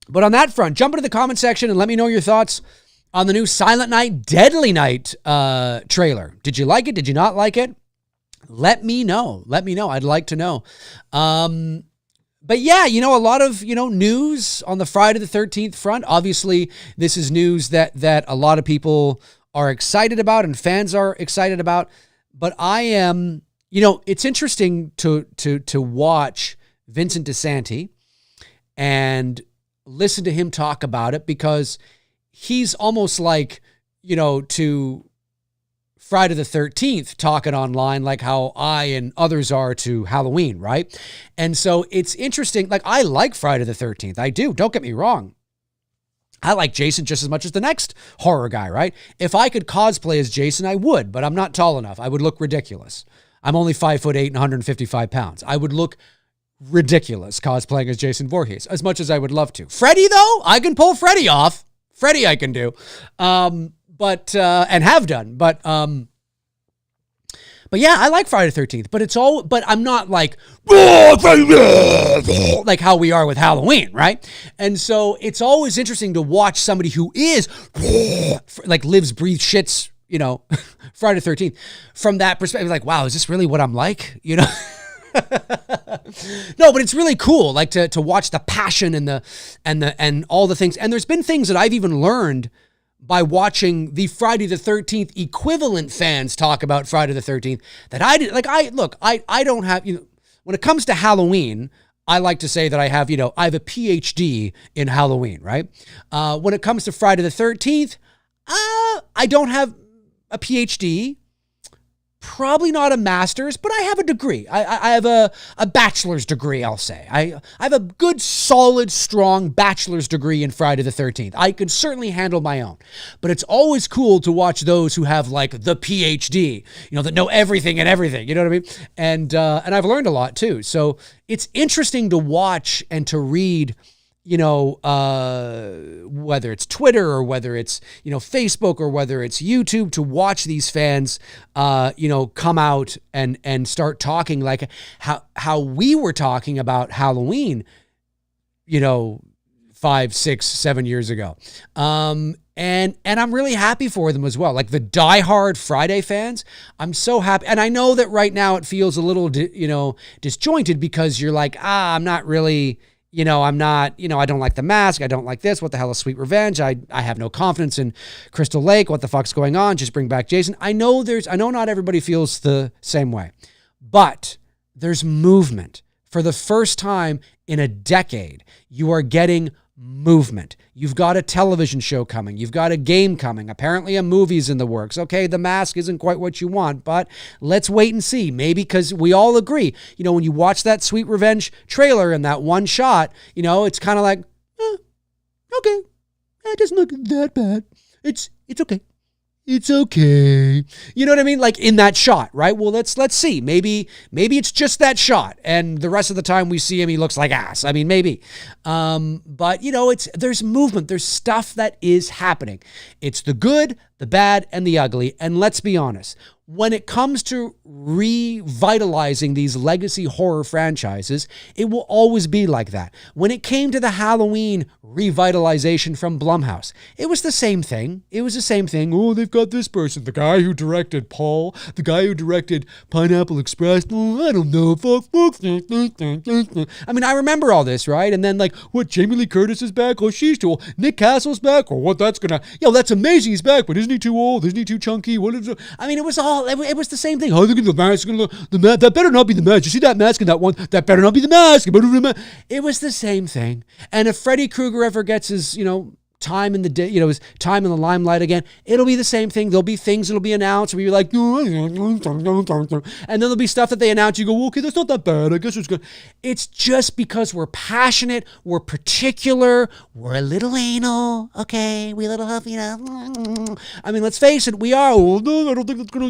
But on that front, jump into the comment section and let me know your thoughts on the new Silent Night, Deadly Night trailer. Did you like it? Did you not like it? Let me know. I'd like to know. But yeah, a lot of, news on the Friday the 13th front. Obviously, this is news that a lot of people are excited about and fans are excited about. But I am, it's interesting to watch Vincent DeSanti and listen to him talk about it, because he's almost like, to Friday the 13th talking online like how I and others are to Halloween, right? And so it's interesting. Like, I like Friday the 13th. I do. Don't get me wrong. I like Jason just as much as the next horror guy, right? If I could cosplay as Jason, I would, but I'm not tall enough. I would look ridiculous. I'm only 5'8" and 155 pounds. I would look ridiculous cosplaying as Jason Voorhees, as much as I would love to. Freddy, though, I can pull Freddy off. Freddy I can do. but and have done. But yeah, I like Friday the 13th, but I'm not like how we are with Halloween, right? And so it's always interesting to watch somebody who is like lives, breathes, shits, Friday the 13th from that perspective. Like, wow, is this really what I'm like? No, but it's really cool, like to watch the passion and all the things. And there's been things that I've even learned by watching the Friday the 13th equivalent fans talk about Friday the 13th that I did. Like, I don't have, when it comes to Halloween, I like to say that I have a PhD in Halloween, right? When it comes to Friday the 13th, I don't have a PhD. Probably not a master's, but I have a degree. I have a bachelor's degree, I'll say. I have a good, solid, strong bachelor's degree in Friday the 13th. I can certainly handle my own. But it's always cool to watch those who have like the PhD, that know everything and everything. You know what I mean? And I've learned a lot too. So it's interesting to watch and to read, whether it's Twitter or whether it's, Facebook or whether it's YouTube, to watch these fans, come out and start talking like how we were talking about Halloween, 5, 6, 7 years ago. And I'm really happy for them as well. Like the diehard Friday fans, I'm so happy. And I know that right now it feels a little, disjointed because you're like, I'm not really, I'm not, I don't like The Mask. I don't like this. What the hell is Sweet Revenge? I have no confidence in Crystal Lake. What the fuck's going on? Just bring back Jason. I know not everybody feels the same way, but there's movement. For the first time in a decade, you are getting movement. You've got a television show coming. You've got a game coming. Apparently a movie's in the works. Okay, The Mask isn't quite what you want, but let's wait and see. Maybe because we all agree, when you watch that Sweet Revenge trailer in that one shot, it's kind of like, okay, it doesn't look that bad. It's okay. It's okay. You know what I mean? Like in that shot, right? Well, let's see. Maybe it's just that shot, and the rest of the time we see him, he looks like ass. I mean, maybe. But there's movement. There's stuff that is happening. It's the good, the bad, and the ugly. And let's be honest, when it comes to revitalizing these legacy horror franchises, it will always be like that. When it came to the Halloween revitalization from Blumhouse, it was the same thing. Oh, they've got this person, the guy who directed Paul, the guy who directed Pineapple Express. Oh, I don't know. I mean, I remember all this, right? And then what, Jamie Lee Curtis is back? Oh, she's too old. Nick Castle's back? Or what, that's amazing, he's back, but isn't he too old? Isn't he too chunky? What is it? I mean, it was the same thing. Oh, look at the mask. That better not be the mask. You see that mask in that one? That better not be the mask. It was the same thing. And if Freddy Krueger ever gets his, time in the day, his time in the limelight again, it'll be the same thing. There'll be things that'll be announced where you're like, and then there'll be stuff that they announce. You go, okay, that's not that bad. I guess it's good. It's just because we're passionate, we're particular, we're a little anal, okay? We a little, I mean, let's face it, we are. Oh, no, I don't think that's gonna.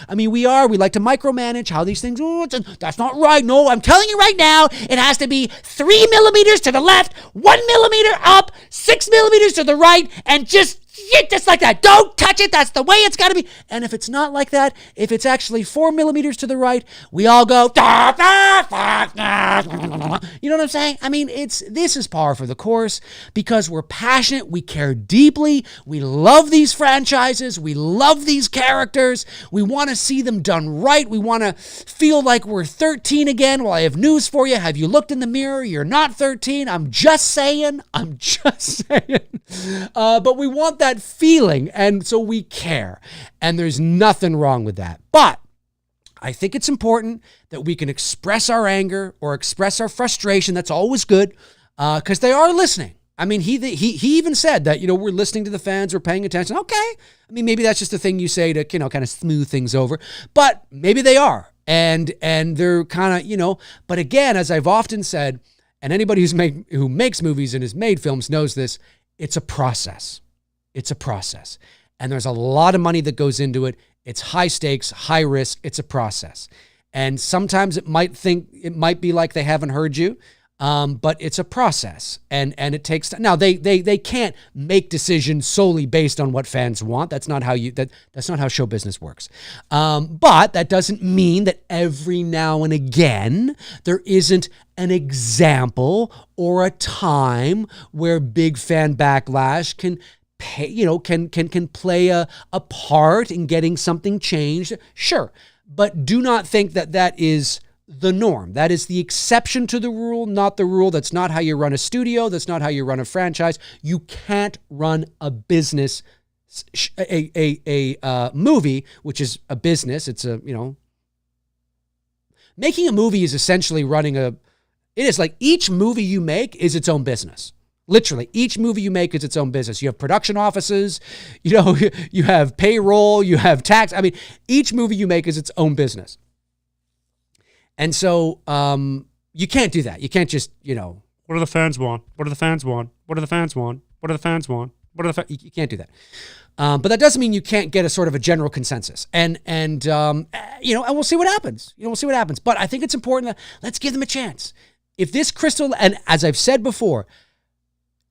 I mean, we are. We like to micromanage how these things. Oh, that's not right. No, I'm telling you right now, it has to be 3 millimeters to the left, 1 millimeter up, 6 millimeters to the right, and just like that. Don't touch it. That's the way it's got to be. And if it's not like that, if it's actually 4 millimeters to the right, we all go, you know what I'm saying? I mean, this is par for the course because we're passionate. We care deeply. We love these franchises. We love these characters. We want to see them done right. We want to feel like we're 13 again. Well, I have news for you. Have you looked in the mirror? You're not 13. I'm just saying. But we want that feeling, and so we care, and there's nothing wrong with that. But I think it's important that we can express our anger or express our frustration. That's always good, because they are listening. I mean, he even said that, we're listening to the fans, we're paying attention. Okay. I mean, maybe that's just a thing you say to, kind of smooth things over, but maybe they are, and they're kind of, but again, as I've often said, and anybody who makes movies and has made films knows this, it's a process. It's a process. And there's a lot of money that goes into it. It's high stakes, high risk. It's a process. And sometimes it might be like they haven't heard you. But it's a process, and it takes time. Now they can't make decisions solely based on what fans want. That's not how that's not how show business works. But that doesn't mean that every now and again there isn't an example or a time where big fan backlash can play a part in getting something changed. Sure, but do not think that that is the norm. That is the exception to the rule, not the rule. That's not how you run a studio. That's not how you run a franchise. You can't run a business, a movie, which is a business. It's making a movie is essentially it is like each movie you make is its own business. Literally, each movie you make is its own business. You have production offices, you have payroll, you have tax. I mean, each movie you make is its own business. And so you can't do that. You can't just, What do the fans want? What do the fans want? What do the fans want? What do the fans want? You can't do that. But that doesn't mean you can't get a sort of a general consensus. And we'll see what happens. We'll see what happens. But I think it's important that let's give them a chance. If this and as I've said before,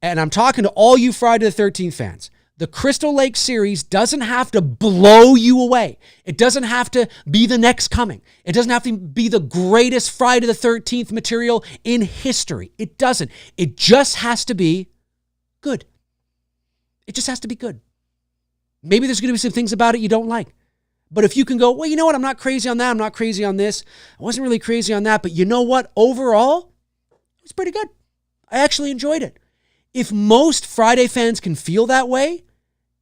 and I'm talking to all you Friday the 13th fans, the Crystal Lake series doesn't have to blow you away. It doesn't have to be the next coming. It doesn't have to be the greatest Friday the 13th material in history. It doesn't. It just has to be good. It just has to be good. Maybe there's going to be some things about it you don't like. But if you can go, well, you know what? I'm not crazy on that. I'm not crazy on this. I wasn't really crazy on that. But you know what? Overall, it was pretty good. I actually enjoyed it. If most Friday fans can feel that way,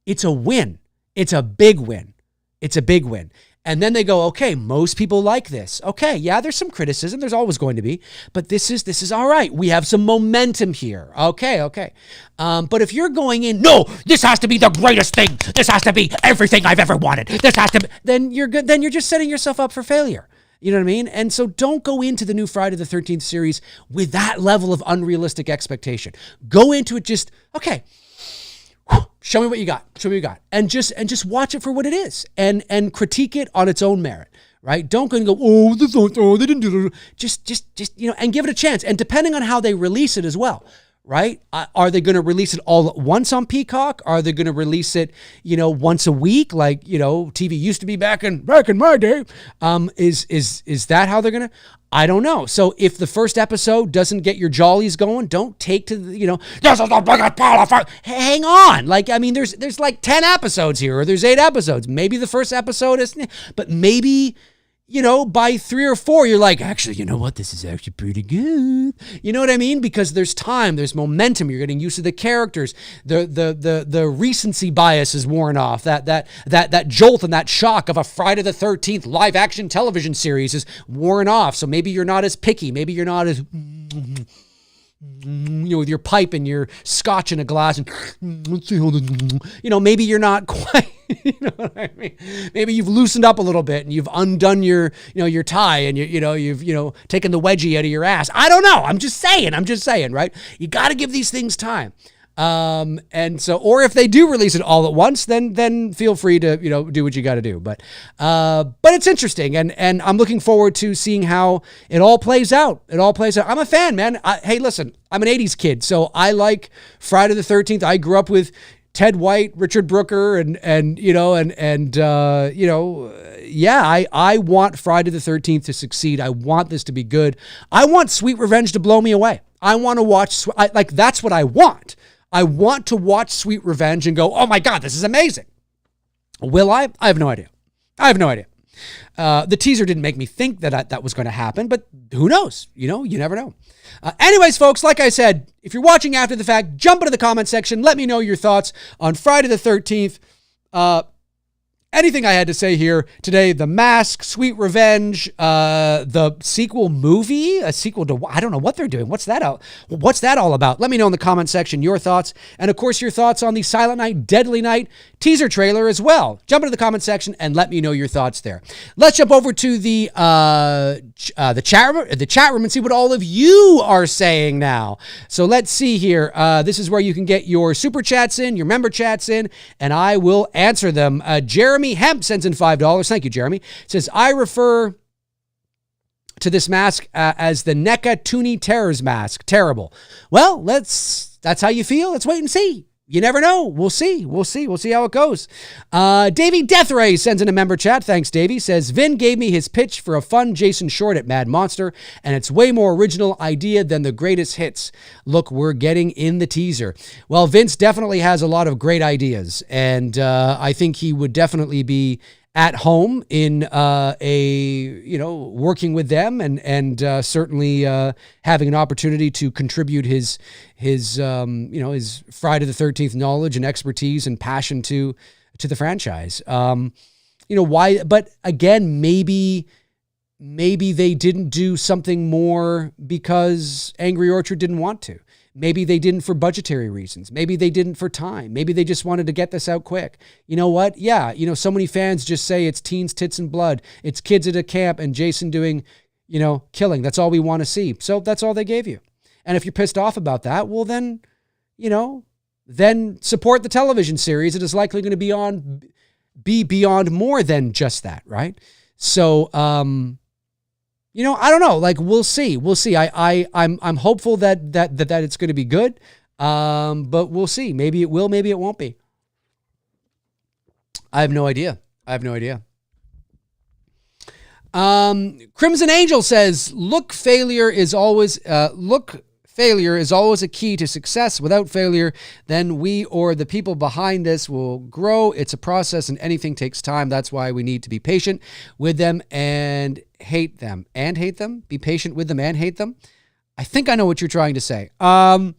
it's a win. It's a big win. It's a big win. And then they go, okay, most people like this. Okay, yeah, there's some criticism. There's always going to be. But this is all right. We have some momentum here. Okay. But if you're going in, no, this has to be the greatest thing. This has to be everything I've ever wanted. This has to be, then you're good. Then you're just setting yourself up for failure. You know what I mean? And so don't go into the new Friday the 13th series with that level of unrealistic expectation. Go into it just, okay, show me what you got. Show me what you got. And just watch it for what it is and critique it on its own merit, right? Don't go and go, they didn't do it. Just, and give it a chance. And depending on how they release it as well, right? Are they going to release it all at once on Peacock? Are they going to release it, once a week? Like, TV used to be back in my day. Is that how they're going to? I don't know. So if the first episode doesn't get your jollies going, don't take to the, this is the biggest part of. Hang on. Like, I mean, there's like 10 episodes here, or there's 8 episodes. Maybe the first episode is, but maybe, by 3 or 4, you're like, actually, you know what? This is actually pretty good. You know what I mean? Because there's time, there's momentum. You're getting used to the characters. The recency bias is worn off. That jolt and that shock of a Friday the 13th live action television series is worn off. So maybe you're not as picky. Maybe you're not as, with your pipe and your scotch in a glass and, maybe you're not quite, you know what I mean? Maybe you've loosened up a little bit and you've undone your tie and you've taken the wedgie out of your ass. I don't know. I'm just saying, right? You got to give these things time. And so, or if they do release it all at once, then feel free to, do what you got to do. But it's interesting. And I'm looking forward to seeing how it all plays out. I'm a fan, man. Hey, listen, I'm an 80s kid, so I like Friday the 13th. I grew up with Ted White, Richard Brooker, I want Friday the 13th to succeed. I want this to be good. I want Sweet Revenge to blow me away. I want to watch, that's what I want. I want to watch Sweet Revenge and go, oh my God, this is amazing. Will I? I have no idea. The teaser didn't make me think that was going to happen, but who knows? You never know. Anyways, folks, like I said, if you're watching after the fact, jump into the comment section. Let me know your thoughts on Friday the 13th. Anything I had to say here today, The Mask, Sweet Revenge, the sequel movie, a sequel to, I don't know what they're doing. What's that all about? Let me know in the comment section your thoughts. And of course, your thoughts on the Silent Night, Deadly Night teaser trailer as well. Jump into the comment section and let me know your thoughts there. Let's jump over to the chat room and see what all of you are saying now. So let's see here. This is where you can get your super chats in, your member chats in, and I will answer them. Jeremy Hemp sends in $5. Thank you, Jeremy. Says, I refer to this mask as the NECA Toonie Terrors mask. Terrible. Well, that's how you feel. Let's wait and see. You never know. We'll see. We'll see how it goes. Davey Deathray sends in a member chat. Thanks, Davey. Says, Vin gave me his pitch for a fun Jason short at Mad Monster, and it's way more original idea than the greatest hits. Look, we're getting in the teaser. Well, Vince definitely has a lot of great ideas, and I think he would definitely be at home in working with them and certainly having an opportunity to contribute his Friday the 13th knowledge and expertise and passion to the franchise. Why? But again, maybe they didn't do something more because Angry Orchard didn't want to. Maybe they didn't for budgetary reasons. Maybe they didn't for time. Maybe they just wanted to get this out quick. You know what? Yeah, so many fans just say it's teens, tits, and blood. It's kids at a camp and Jason doing, killing. That's all we want to see. So that's all they gave you. And if you're pissed off about that, well then, then support the television series. It is likely going to be beyond more than just that, right? So, I don't know. Like, we'll see. I'm hopeful that it's going to be good. But we'll see. Maybe it will. Maybe it won't be. I have no idea. Crimson Angel says, failure is always a key to success. Without failure, then we or the people behind this will grow. It's a process and anything takes time. That's why we need to be patient with them and hate them. Be patient with them and hate them. I think I know what you're trying to say. Well,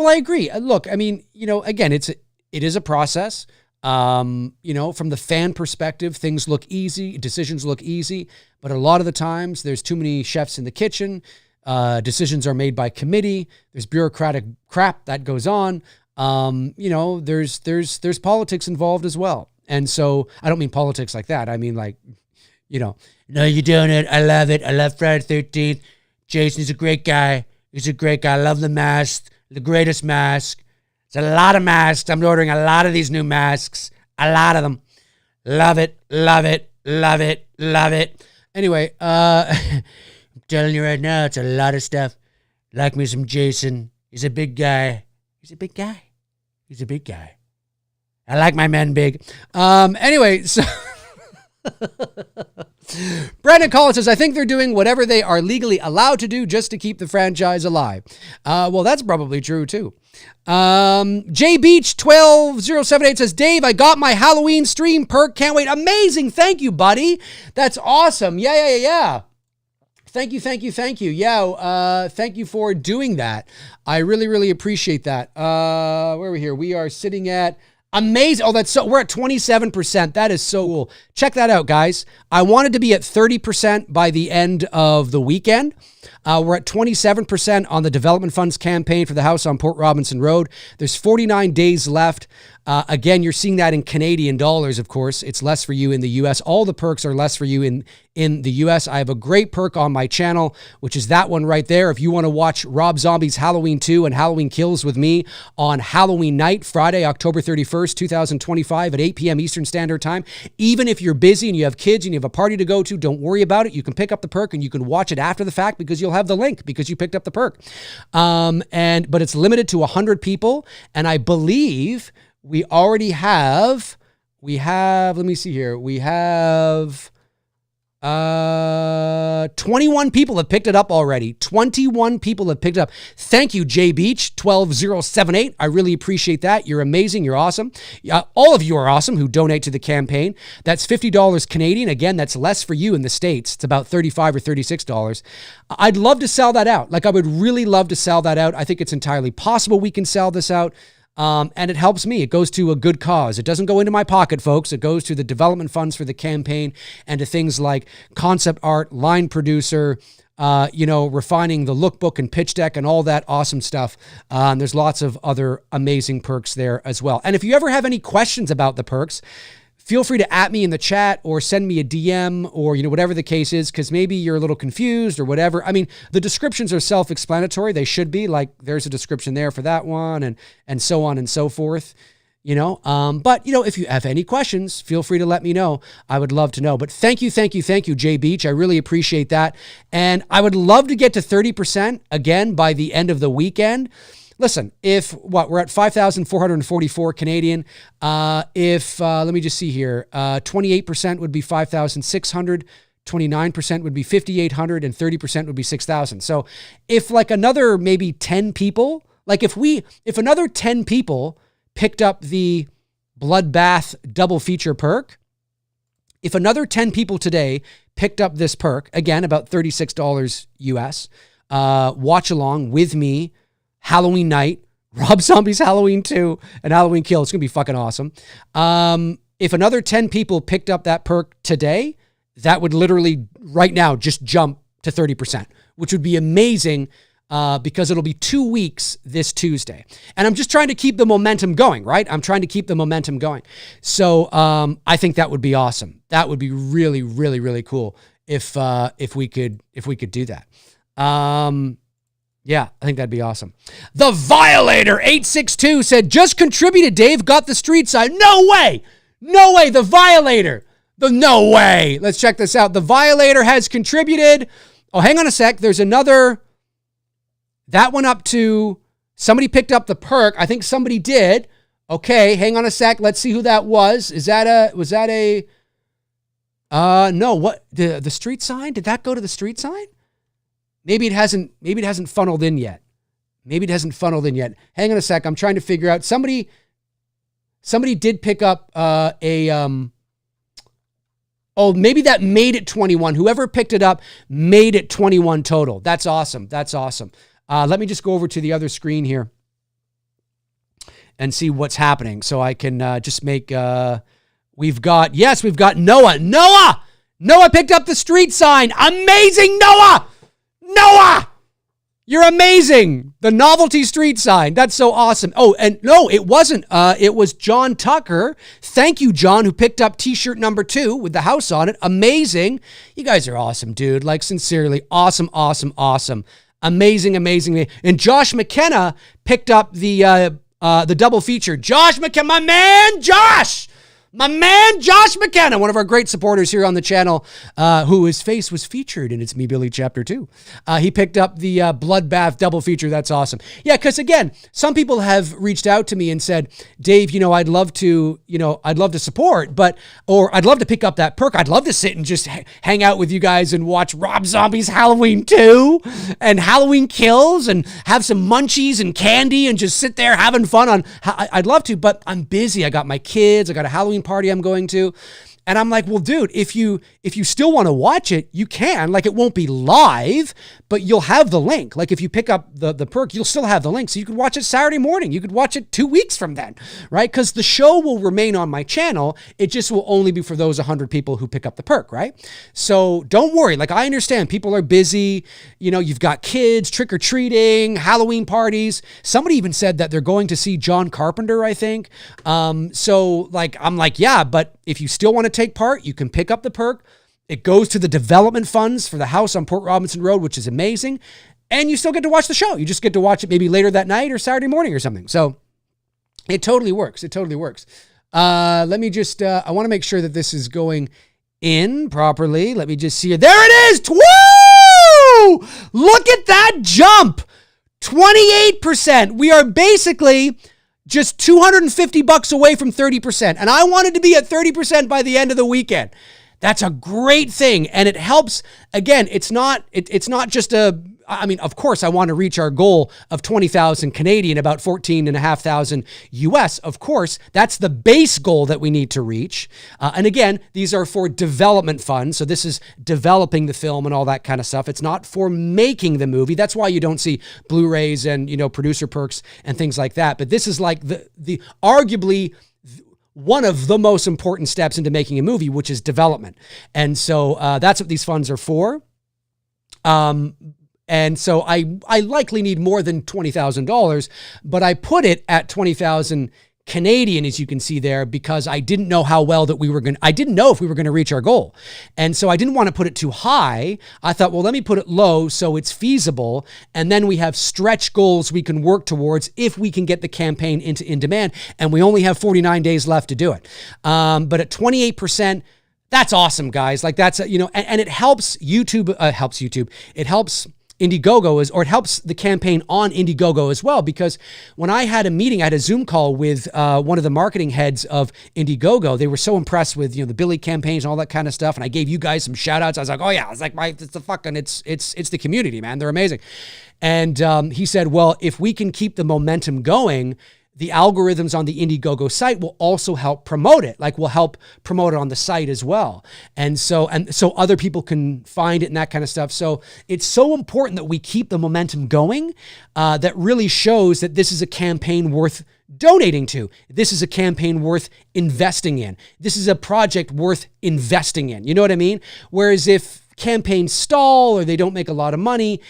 I agree. Look, I mean, again, it is a process. From the fan perspective, things look easy, decisions look easy, but a lot of the times there's too many chefs in the kitchen. Decisions are made by committee. There's bureaucratic crap that goes on. There's politics involved as well. And so I don't mean politics like that. I mean, like, no, you're doing it. I love it. I love Friday the 13th. Jason's a great guy. He's a great guy. I love the mask, the greatest mask. It's a lot of masks. I'm ordering a lot of these new masks. A lot of them. Love it. Love it. Love it. Love it. Anyway, I'm telling you right now, it's a lot of stuff. Like me some Jason. He's a big guy. I like my men big. Anyway, so Brandon Collins says, I think they're doing whatever they are legally allowed to do just to keep the franchise alive. Well, that's probably true too. J Beach 12078 says, Dave, I got my Halloween stream perk. Can't wait. Amazing. Thank you, buddy. That's awesome. Yeah. Thank you. Yeah. Thank you for doing that. I really, really appreciate that. Where are we here? We are sitting at amazing. Oh, we're at 27%. That is so cool. Check that out, guys. I wanted to be at 30% by the end of the weekend. We're at 27% on the development funds campaign for the house on Port Robinson Road. There's 49 days left. Again, you're seeing that in Canadian dollars, of course. It's less for you in the U.S. All the perks are less for you in the U.S. I have a great perk on my channel, which is that one right there. If you want to watch Rob Zombie's Halloween 2 and Halloween Kills with me on Halloween night, Friday, October 31st, 2025 at 8 p.m. Eastern Standard Time. Even if you're busy and you have kids and you have a party to go to, don't worry about it. You can pick up the perk and you can watch it after the fact because you'll have the link because you picked up the perk. But it's limited to 100 people. And I believe we already have, let me see here. We have 21 people have picked it up already. 21 people have picked it up. Thank you, J Beach 12078. I really appreciate that. You're amazing. You're awesome. All of you are awesome who donate to the campaign. That's $50 Canadian. Again, that's less for you in the States. It's about $35 or $36. I'd love to sell that out. I would really love to sell that out. I think it's entirely possible we can sell this out. And it helps me. It goes to a good cause. It doesn't go into my pocket, folks. It goes to the development funds for the campaign and to things like concept art, line producer, refining the lookbook and pitch deck and all that awesome stuff. There's lots of other amazing perks there as well. And if you ever have any questions about the perks, feel free to @ me in the chat or send me a DM or, whatever the case is, because maybe you're a little confused or whatever. I mean, the descriptions are self-explanatory. They should be. There's a description there for that one and so on and so forth. But if you have any questions, feel free to let me know. I would love to know. But thank you, Jay Beach. I really appreciate that. And I would love to get to 30% again by the end of the weekend. Listen, we're at 5,444 Canadian. Let me just see here, 28% would be 5,600, 29% would be 5,800, and 30% would be 6,000. So if like another maybe 10 people, like if another 10 people picked up the Bloodbath double feature perk, if another 10 people today picked up this perk, again, about $36 US, watch along with me, Halloween night, Rob Zombie's Halloween 2, and Halloween Kill. It's going to be fucking awesome. If another 10 people picked up that perk today, that would literally right now just jump to 30%, which would be amazing because it'll be 2 weeks this Tuesday. And I'm just trying to keep the momentum going, right? I'm trying to keep the momentum going. So I think that would be awesome. That would be really, really, really cool if we could do that. Yeah, I think that'd be awesome. The Violator 862 said, just contributed, Dave, got the street side. No way. The Violator. No way. Let's check this out. The Violator has contributed. Oh, hang on a sec. There's another. That went up to, somebody picked up the perk. I think somebody did. Okay, hang on a sec. Let's see who that was. No, what? The street sign? Did that go to the street sign? Maybe it hasn't funneled in yet. Hang on a sec. I'm trying to figure out. Somebody did pick up maybe that made it 21. Whoever picked it up made it 21 total. That's awesome. Let me just go over to the other screen here and see what's happening so I can just make, we've got Noah. Noah picked up the street sign. Amazing, Noah! You're amazing. The novelty street sign. That's so awesome. Oh, and no, it wasn't. It was John Tucker. Thank you, John, who picked up t-shirt number 2 with the house on it. Amazing. You guys are awesome, dude. Like, sincerely, awesome. Amazing. And Josh McKenna picked up the double feature. Josh McKenna, my man, Josh McKenna, one of our great supporters here on the channel, whose face was featured in It's Me, Billy Chapter 2. He picked up the Bloodbath double feature. That's awesome. Yeah, because again, some people have reached out to me and said, Dave, I'd love to support, or I'd love to pick up that perk. I'd love to sit and just hang out with you guys and watch Rob Zombie's Halloween 2 and Halloween Kills and have some munchies and candy and just sit there having fun I'd love to, but I'm busy. I got my kids. I got a Halloween party I'm going to. And I'm like, well, dude, if you still want to watch it, you can. Like, it won't be live, but you'll have the link. Like, if you pick up the perk, you'll still have the link. So you could watch it Saturday morning. You could watch it 2 weeks from then, right? Because the show will remain on my channel. It just will only be for those 100 people who pick up the perk, right? So don't worry. Like, I understand people are busy. You've got kids, trick-or-treating, Halloween parties. Somebody even said that they're going to see John Carpenter, I think. So, like, I'm like, yeah, but if you still want to take part, you can pick up the perk. It goes to the development funds for the house on Port Robinson Road, which is amazing. And you still get to watch the show. You just get to watch it maybe later that night or Saturday morning or something. So it totally works. Let me just, I want to make sure that this is going in properly. Let me just see it. There it is. Woo! Look at that jump. 28%. We are basically just $250 away from 30%. And I wanted to be at 30% by the end of the weekend. That's a great thing. And it helps. Again, it's not just of course I want to reach our goal of 20,000 Canadian, about 14,500 US. Of course, that's the base goal that we need to reach. And again, these are for development funds. So this is developing the film and all that kind of stuff. It's not for making the movie. That's why you don't see Blu-rays and, producer perks and things like that. But this is like the arguably one of the most important steps into making a movie, which is development. And so that's what these funds are for. And so I likely need more than $20,000, but I put it at 20,000 Canadian, as you can see there, because I didn't know how well that I didn't know if we were going to reach our goal. And so I didn't want to put it too high. I thought, well, let me put it low so it's feasible. And then we have stretch goals we can work towards if we can get the campaign into in demand. And we only have 49 days left to do it. But at 28%, that's awesome, guys. Like that's, and it helps YouTube, It helps Indiegogo or it helps the campaign on Indiegogo as well, because when I had a Zoom call with one of the marketing heads of Indiegogo, they were so impressed with, the Billy campaigns and all that kind of stuff. And I gave you guys some shout outs. I was like, oh yeah, it's like it's the community, man. They're amazing. And he said, well, if we can keep the momentum going, the algorithms on the Indiegogo site will also help promote it. Like we'll help promote it on the site as well. And so other people can find it and that kind of stuff. So it's so important that we keep the momentum going. That really shows that this is a campaign worth donating to. This is a campaign worth investing in. This is a project worth investing in. You know what I mean? Whereas if campaigns stall or they don't make a lot of money,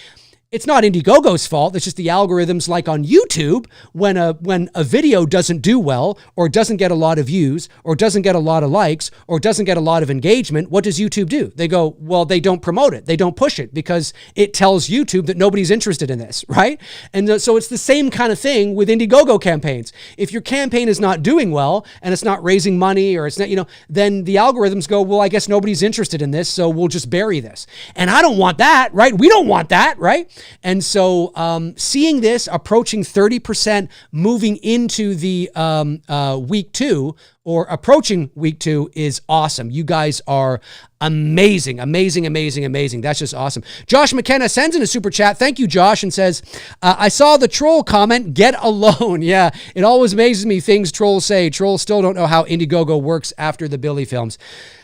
it's not Indiegogo's fault. It's just the algorithms, like on YouTube, when a video doesn't do well or doesn't get a lot of views or doesn't get a lot of likes or doesn't get a lot of engagement, what does YouTube do? They go, well, they don't promote it. They don't push it because it tells YouTube that nobody's interested in this, right? And so it's the same kind of thing with Indiegogo campaigns. If your campaign is not doing well and it's not raising money or it's not, then the algorithms go, well, I guess nobody's interested in this, so we'll just bury this. And I don't want that, right? We don't want that, right? And so seeing this approaching 30% moving into the week 2 or approaching week 2 is awesome. You guys are amazing, amazing, amazing, amazing. That's just awesome. Josh McKenna sends in a super chat. Thank you, Josh, and says, I saw the troll comment, get a loan. Yeah, it always amazes me things trolls say. Trolls still don't know how Indiegogo works after the Billy films.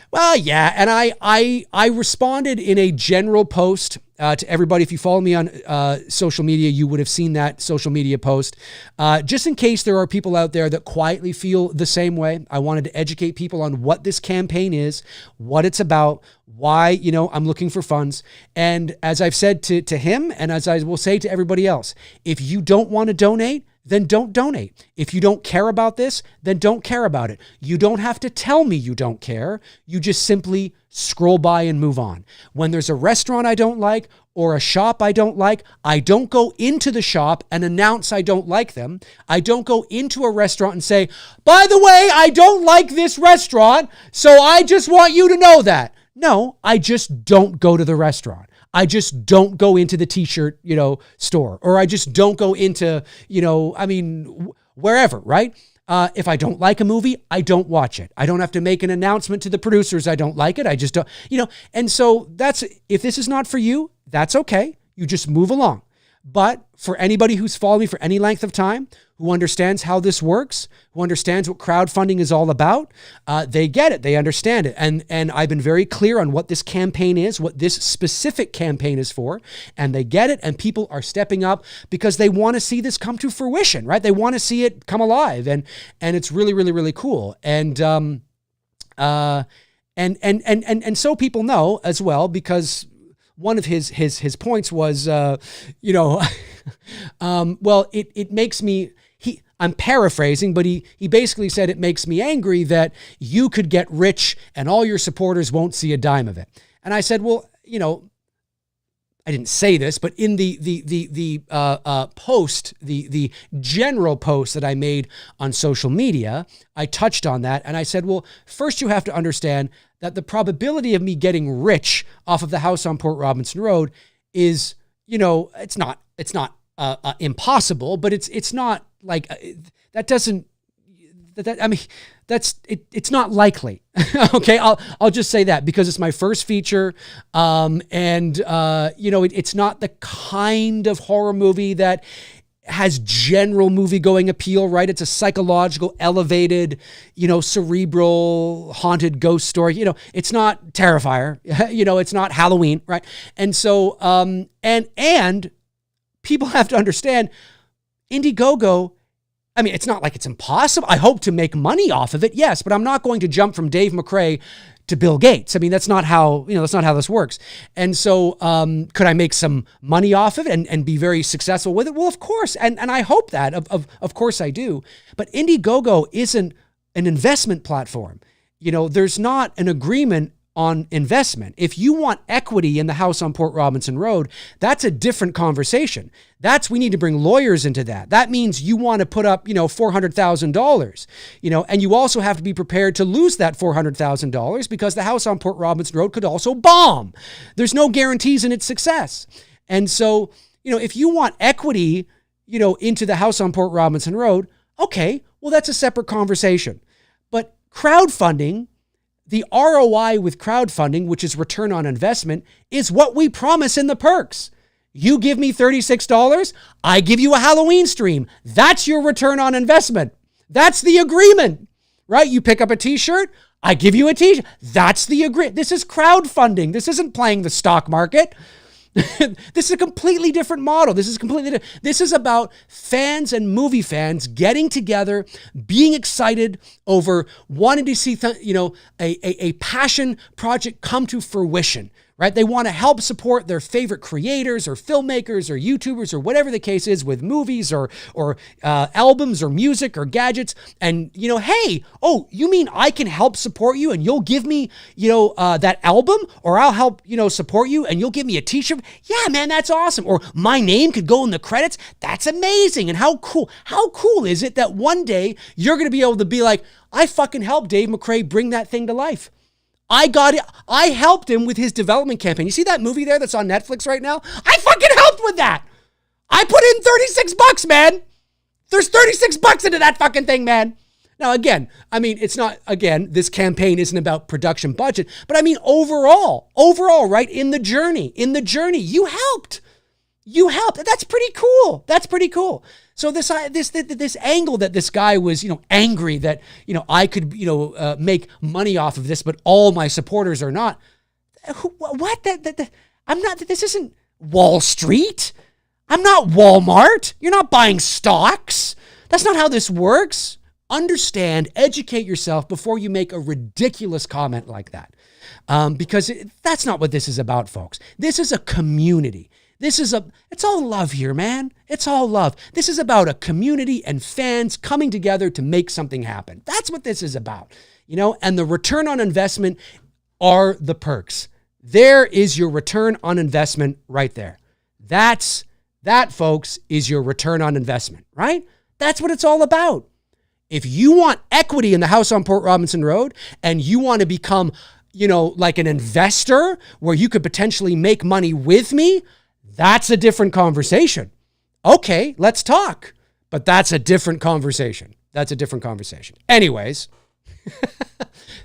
Well, yeah, and I responded in a general post to everybody. If you follow me on social media, you would have seen that social media post. Just in case there are people out there that quietly feel the same way, I wanted to educate people on what this campaign is, what it's about, why, I'm looking for funds. And as I've said to him, and as I will say to everybody else, if you don't want to donate, then don't donate. If you don't care about this, then don't care about it. You don't have to tell me you don't care. You just simply scroll by and move on. When there's a restaurant I don't like or a shop I don't like, I don't go into the shop and announce I don't like them. I don't go into a restaurant and say, by the way, I don't like this restaurant, so I just want you to know that. No, I just don't go to the restaurant. I just don't go into the t-shirt, store, or I just don't go into, wherever, right? If I don't like a movie, I don't watch it. I don't have to make an announcement to the producers I don't like it. I just don't, and so if this is not for you, that's okay. You just move along. But for anybody who's followed me for any length of time, who understands how this works, who understands what crowdfunding is all about, they get it. They understand it. And I've been very clear on what this campaign is, what this specific campaign is for, and they get it. And people are stepping up because they want to see this come to fruition, right? They want to see it come alive. And it's really, really, really cool. And so people know as well, because one of his points was, well, it makes me, I'm paraphrasing, but he basically said it makes me angry that you could get rich and all your supporters won't see a dime of it. And I said, well, I didn't say this, but in the post, the general post that I made on social media, I touched on that. And I said, well, first you have to understand that the probability of me getting rich off of the house on Port Robinson Road is, it's not impossible, but it's not like that doesn't, I mean, it's not likely. Okay. I'll just say that because it's my first feature. It's not the kind of horror movie that has general movie going appeal, right? It's a psychological, elevated, cerebral, haunted ghost story. It's not Terrifier, it's not Halloween, right? And so, and people have to understand Indiegogo, I mean, it's not like it's impossible. I hope to make money off of it, yes, but I'm not going to jump from Dave McRae to Bill Gates. I mean, that's not how this works. And so could I make some money off of it and be very successful with it? Well, of course. And I hope that, of course I do. But Indiegogo isn't an investment platform. There's not an agreement on investment. If you want equity in the house on Port Robinson Road, that's a different conversation. We need to bring lawyers into that. That means you want to put up, $400,000, and you also have to be prepared to lose that $400,000 because the house on Port Robinson Road could also bomb. There's no guarantees in its success. And so, if you want equity, into the house on Port Robinson Road, okay, well, that's a separate conversation. But crowdfunding, the ROI with crowdfunding, which is return on investment, is what we promise in the perks. You give me $36, I give you a Halloween stream. That's your return on investment. That's the agreement, right? You pick up a t-shirt, I give you a t-shirt. That's the agreement. This is crowdfunding. This isn't playing the stock market. This is a completely different model. This is about fans and movie fans getting together, being excited over wanting to see, a passion project come to fruition, right? They want to help support their favorite creators or filmmakers or YouTubers or whatever the case is with movies or albums or music or gadgets. And, hey, oh, you mean I can help support you and you'll give me, that album, or I'll help, support you and you'll give me a t-shirt? Yeah, man, that's awesome. Or my name could go in the credits. That's amazing. And how cool is it that one day you're going to be able to be like, I fucking helped Dave McRae bring that thing to life. I got it. I helped him with his development campaign. You see that movie there that's on Netflix right now? I fucking helped with that. I put in $36, man. There's $36 into that fucking thing, man. Now, again, I mean, it's not, this campaign isn't about production budget, but I mean, overall, right? In the journey, you helped. That's pretty cool. So this angle that this guy was, angry that, I could, make money off of this, but all my supporters are not. What? I'm not, this isn't Wall Street. I'm not Walmart. You're not buying stocks. That's not how this works. Understand, educate yourself before you make a ridiculous comment like that. Because that's not what this is about, folks. This is a community. It's all love here, man. It's all love. This is about a community and fans coming together to make something happen. That's what this is about, and the return on investment are the perks. There is your return on investment right there. That, folks, is your return on investment, right? That's what it's all about. If you want equity in the house on Port Robinson Road and you want to become, like an investor where you could potentially make money with me, that's a different conversation. Okay, let's talk. But that's a different conversation. Anyways,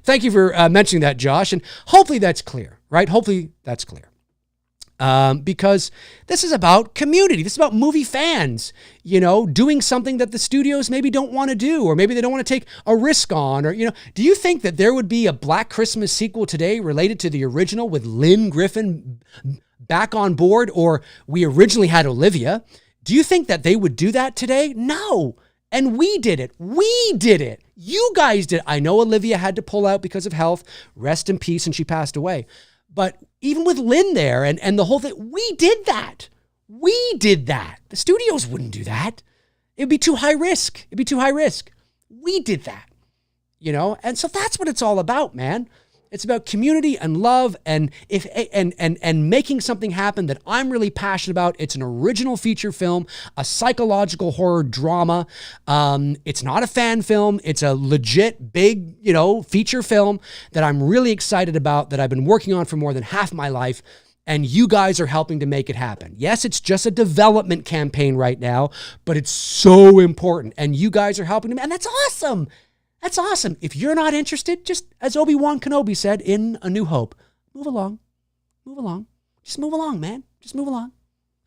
thank you for mentioning that, Josh. And hopefully that's clear, right? Because this is about community. This is about movie fans, doing something that the studios maybe don't want to do, or maybe they don't want to take a risk on, or, do you think that there would be a Black Christmas sequel today related to the original with Lynn Griffin back on board, or we originally had Olivia? Do you think that they would do that today? No. And we did it. You guys did. I know Olivia had to pull out because of health. Rest in peace, and she passed away. But even with Lynn there and the whole thing, we did that. The studios wouldn't do that. It'd be too high risk. We did that, and so that's what it's all about, man. It's about community and love and making something happen that I'm really passionate about. It's an original feature film, a psychological horror drama. It's not a fan film. It's a legit big, feature film that I'm really excited about, that I've been working on for more than half my life. And you guys are helping to make it happen. Yes, it's just a development campaign right now, but it's so important. And you guys are helping me. And that's awesome. That's awesome. If you're not interested, just as Obi-Wan Kenobi said in A New Hope, move along. Just move along, man. Just move along.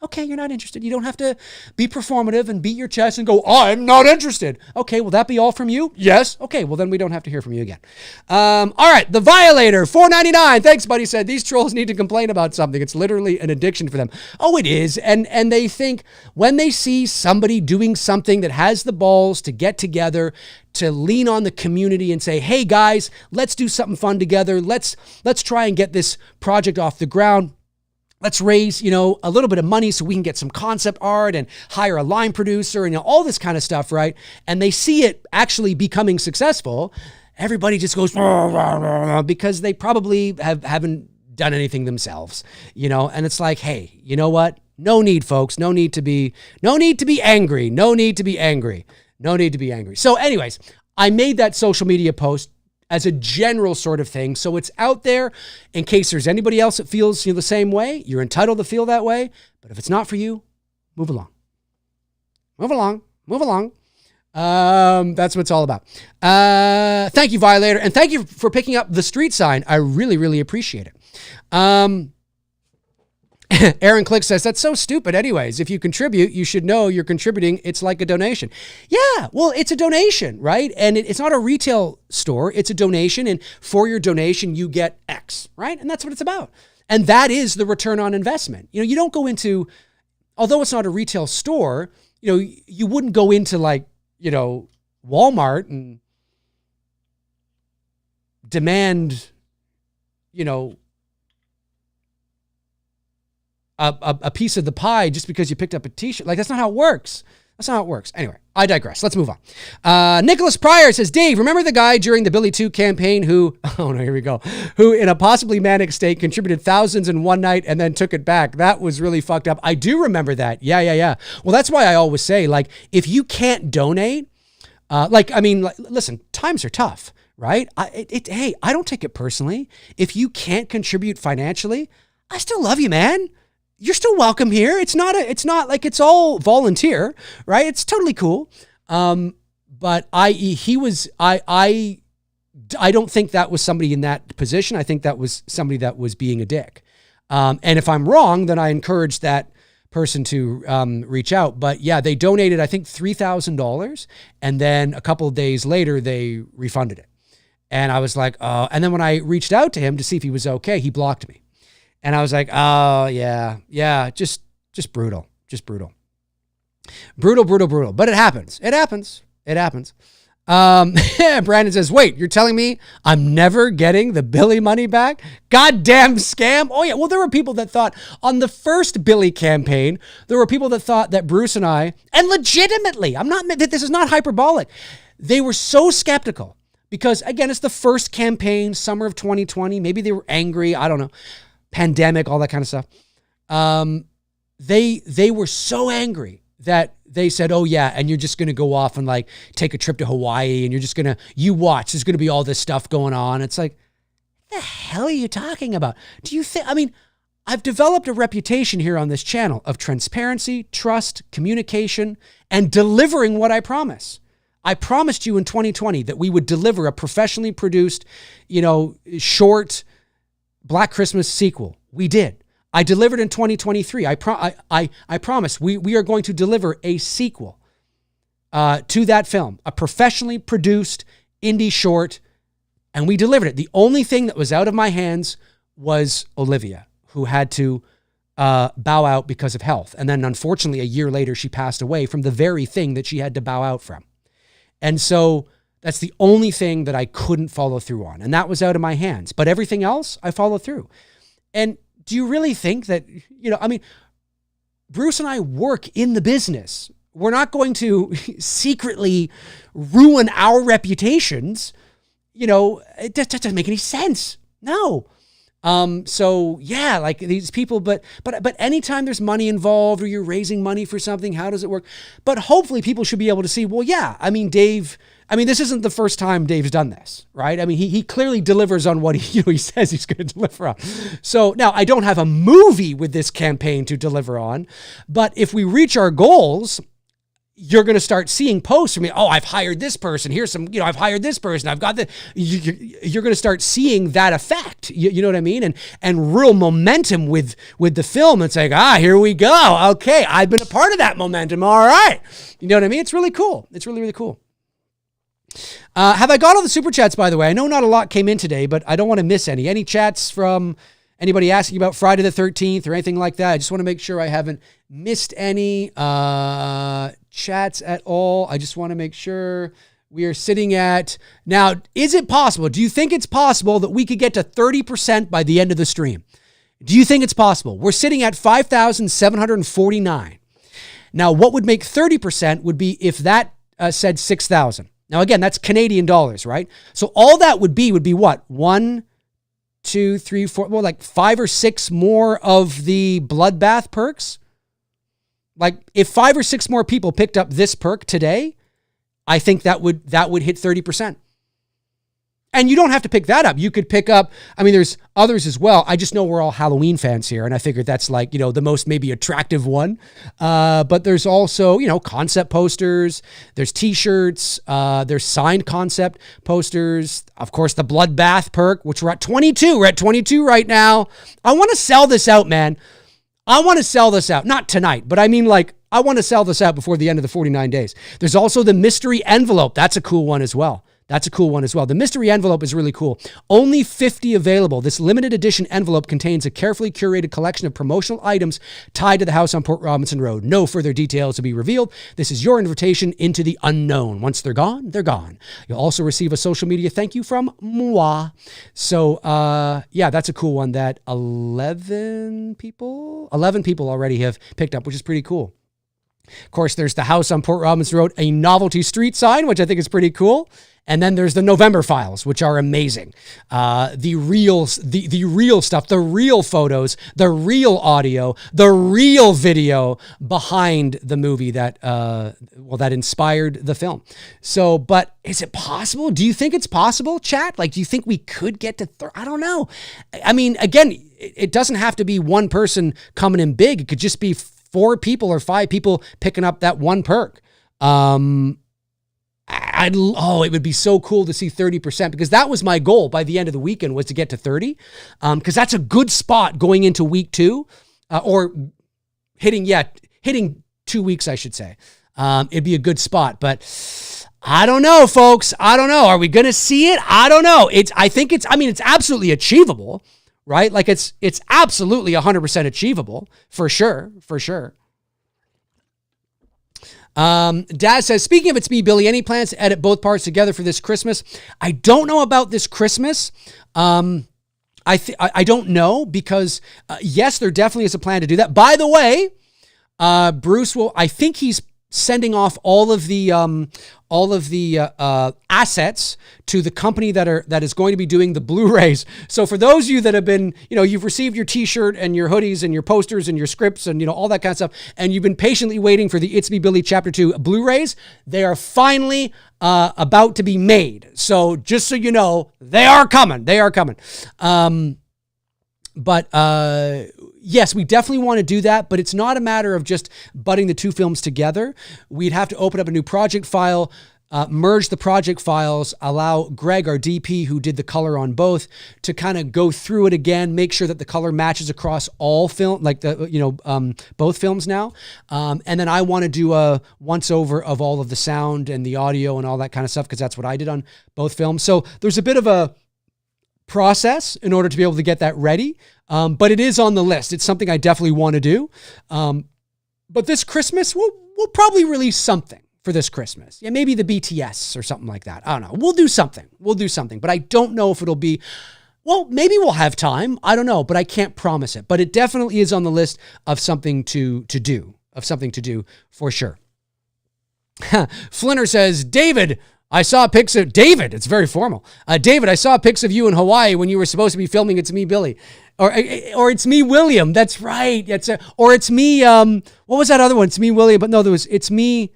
Okay, you're not interested. You don't have to be performative and beat your chest and go, I'm not interested. Okay, will that be all from you? Yes. Okay, well then we don't have to hear from you again. All right, The Violator, $4.99. Thanks, buddy. Said, these trolls need to complain about something. It's literally an addiction for them. Oh, it is. And they think when they see somebody doing something that has the balls to get together, to lean on the community and say, hey guys, let's do something fun together. Let's try and get this project off the ground. Let's raise, a little bit of money so we can get some concept art and hire a line producer and all this kind of stuff, right? And they see it actually becoming successful. Everybody just goes, because they probably haven't done anything themselves, and it's like, hey, you know what? No need, folks. No need to be angry. No need to be angry. No need to be angry. So anyways, I made that social media post as a general sort of thing. So it's out there in case there's anybody else that feels the same way. You're entitled to feel that way. But if it's not for you, move along. Move along. Move along. That's what it's all about. Thank you, Violator. And thank you for picking up the street sign. I really, really appreciate it. Aaron Click says, that's so stupid anyways. If you contribute, you should know you're contributing. It's like a donation. Yeah, well, it's a donation, right? And it's not a retail store. It's a donation. And for your donation, you get X, right? And that's what it's about. And that is the return on investment. You don't go into, although it's not a retail store, you wouldn't go into Walmart and demand, a piece of the pie just because you picked up a t-shirt. That's not how it works. That's not how it works. Anyway, I digress. Let's move on. Nicholas Pryor says, Dave, remember the guy during the Billy 2 campaign who in a possibly manic state contributed thousands in one night and then took it back? That was really fucked up. I do remember that. Yeah. Well, that's why I always say, if you can't donate, listen, times are tough, right? Hey, I don't take it personally. If you can't contribute financially, I still love you, man. You're still welcome here. It's not like it's all volunteer, right? It's totally cool. But I don't think that was somebody in that position. I think that was somebody that was being a dick. And if I'm wrong, then I encourage that person to reach out. But yeah, they donated, I think, $3,000. And then a couple of days later, they refunded it. And I was like, and then when I reached out to him to see if he was okay, he blocked me. And I was like, oh, yeah, just brutal, brutal. But it happens. Brandon says, wait, you're telling me I'm never getting the Billy money back? Goddamn scam. Oh, yeah. Well, there were people that thought on the first Billy campaign, there were people that thought that Bruce and I, and legitimately, this is not hyperbolic. They were so skeptical because, again, it's the first campaign, summer of 2020. Maybe they were angry. I don't know. Pandemic, all that kind of stuff. They were so angry that they said, oh yeah, and you're just going to go off and take a trip to Hawaii and you watch, there's going to be all this stuff going on. It's like, what the hell are you talking about? Do you think, I've developed a reputation here on this channel of transparency, trust, communication, and delivering what I promise. I promised you in 2020 that we would deliver a professionally produced, short Black Christmas sequel. We did. I delivered in 2023. I promise we are going to deliver a sequel to that film, a professionally produced indie short, and we delivered it. The only thing that was out of my hands was Olivia, who had to bow out because of health. And then unfortunately, a year later, she passed away from the very thing that she had to bow out from. And so that's the only thing that I couldn't follow through on. And that was out of my hands. But everything else, I followed through. And do you really think that, Bruce and I work in the business. We're not going to secretly ruin our reputations. It just doesn't make any sense. No. So yeah, these people, but anytime there's money involved or you're raising money for something, how does it work? But hopefully people should be able to see, well, yeah, Dave, this isn't the first time Dave's done this, right? He clearly delivers on what he says he's going to deliver on. So now I don't have a movie with this campaign to deliver on, but if we reach our goals, you're going to start seeing posts from me. Oh, I've hired this person. Here's some, I've hired this person. I've got the, you're going to start seeing that effect. You know what I mean? And real momentum with the film. It's like, here we go. Okay. I've been a part of that momentum. All right. You know what I mean? It's really cool. It's really, really cool. Have I got all the super chats, by the way? I know not a lot came in today, but I don't want to miss any. Any chats from anybody asking about Friday the 13th or anything like that? I just want to make sure I haven't missed any chats at all. I just want to make sure we are sitting at... Now, is it possible? Do you think it's possible that we could get to 30% by the end of the stream? Do you think it's possible? We're sitting at 5,749. Now, what would make 30% would be if that said 6,000. Now, again, that's Canadian dollars, right? So all that would be what? 1, 2, 3, 4, well, like 5 or 6 more of the bloodbath perks. Like if 5 or 6 more people picked up this perk today, I think that would hit 30%. And you don't have to pick that up. You could pick up, there's others as well. I just know we're all Halloween fans here. And I figured that's like, the most maybe attractive one. But there's also, concept posters. There's t-shirts. There's signed concept posters. Of course, the bloodbath perk, which we're at 22. We're at 22 right now. I want to sell this out, man. I want to sell this out. Not tonight, but I want to sell this out before the end of the 49 days. There's also the mystery envelope. That's a cool one as well. The mystery envelope is really cool. Only 50 available. This limited edition envelope contains a carefully curated collection of promotional items tied to the house on Port Robinson Road. No further details to be revealed. This is your invitation into the unknown. Once they're gone, they're gone. You'll also receive a social media thank you from moi. So, that's a cool one that 11 people already have picked up, which is pretty cool. Of course, there's the house on Port Robinson Road, a novelty street sign, which I think is pretty cool. And then there's the November files, which are amazing. The real stuff, the real photos, the real audio, the real video behind the movie that inspired the film. So, but is it possible? Do you think it's possible, chat? Like, do you think we could get to, I don't know. Again, it doesn't have to be one person coming in big. It could just be 4 people or 5 people picking up that one perk. It would be so cool to see 30% because that was my goal by the end of the weekend was to get to 30. Because that's a good spot going into week 2 or hitting 2 weeks, I should say. It'd be a good spot, but I don't know, folks. I don't know. Are we going to see it? I don't know. It's absolutely achievable, right? Like it's absolutely 100% achievable for sure. Daz says, speaking of It's Me, Billy, any plans to edit both parts together for this Christmas? I don't know about this Christmas. I don't know because, yes, there definitely is a plan to do that. By the way, Bruce I think he's sending off all of the assets to the company that is going to be doing the Blu-rays. So for those of you that have been, you've received your t-shirt and your hoodies and your posters and your scripts and, all that kind of stuff, and you've been patiently waiting for the It's Me, Billy Chapter 2 Blu-rays, they are finally about to be made. So just so you know, they are coming. Yes, we definitely want to do that, but it's not a matter of just butting the 2 films together. We'd have to open up a new project file, merge the project files, allow Greg, our DP, who did the color on both, to kind of go through it again, make sure that the color matches across all film, both films now. And then I want to do a once over of all of the sound and the audio and all that kind of stuff, because that's what I did on both films. So there's a bit of a process in order to be able to get that ready. But it is on the list. It's something I definitely want to do. But this Christmas, we'll probably release something for this Christmas. Yeah, maybe the BTS or something like that. I don't know. We'll do something. But I don't know if it'll be, maybe we'll have time. I don't know, but I can't promise it. But it definitely is on the list of something to do for sure. Flinner says, David, I saw pics of David. It's very formal. David, I saw pics of you in Hawaii when you were supposed to be filming It's Me, Billy. Or It's Me, William. That's right. Or It's Me, what was that other one? It's Me, William. But no, It's Me.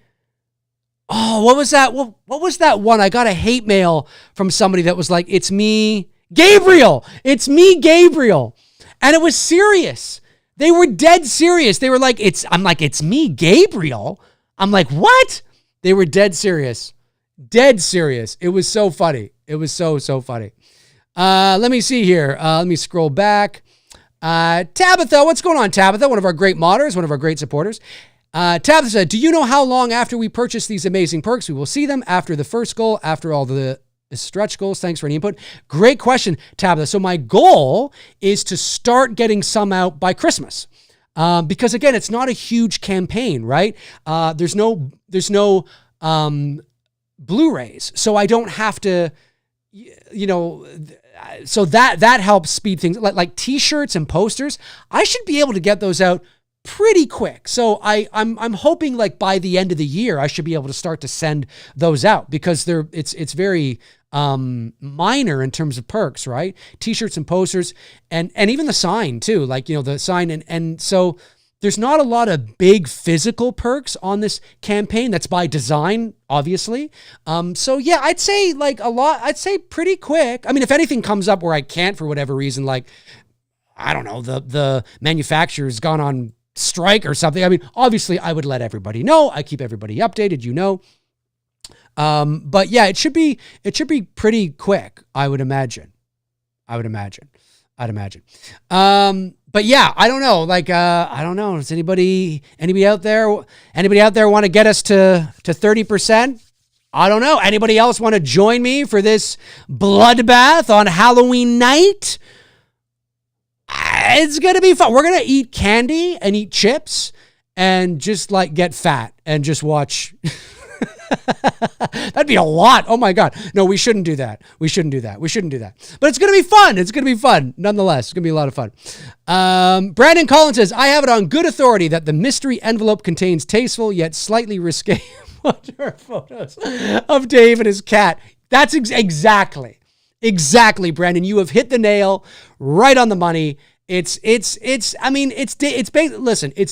Oh, what was that? What was that one? I got a hate mail from somebody that was like, It's Me, Gabriel. It's Me, Gabriel. And it was serious. They were dead serious. They were like, It's Me, Gabriel. I'm like, what? They were dead serious. Dead serious. It was so funny. It was so funny. Let me see here. Let me scroll back. Tabitha, what's going on, Tabitha? One of our great modders, one of our great supporters. Tabitha said, do you know how long after we purchase these amazing perks we will see them? After the first goal, after all the stretch goals? Thanks for any input. Great question, Tabitha. So my goal is to start getting some out by Christmas. Because again, it's not a huge campaign, right? There's no Blu-rays, so I don't have to, so that helps speed things like t-shirts and posters. I should be able to get those out pretty quick. So I'm hoping like by the end of the year, I should be able to start to send those out because it's very minor in terms of perks, right? T-shirts and posters and even the sign too, like, the sign. And so there's not a lot of big physical perks on this campaign. That's by design, obviously. So yeah, I'd say like a lot, I'd say pretty quick. I mean, if anything comes up where I can't for whatever reason, like, I don't know, the manufacturer's gone on strike or something. I mean, obviously I would let everybody know. I keep everybody updated, but yeah, it should be pretty quick. I would imagine. But yeah, I don't know. Like, I don't know. Does anybody out there want to get us to 30%? I don't know. Anybody else want to join me for this bloodbath on Halloween night? It's going to be fun. We're going to eat candy and eat chips and just like get fat and just watch. That'd be a lot. Oh my God. No, we shouldn't do that. But it's going to be fun. It's going to be fun. Nonetheless, it's going to be a lot of fun. Brandon Collins says, I have it on good authority that the mystery envelope contains tasteful yet slightly risque photos of Dave and his cat. That's exactly, Brandon. You have hit the nail right on the money. Listen, it's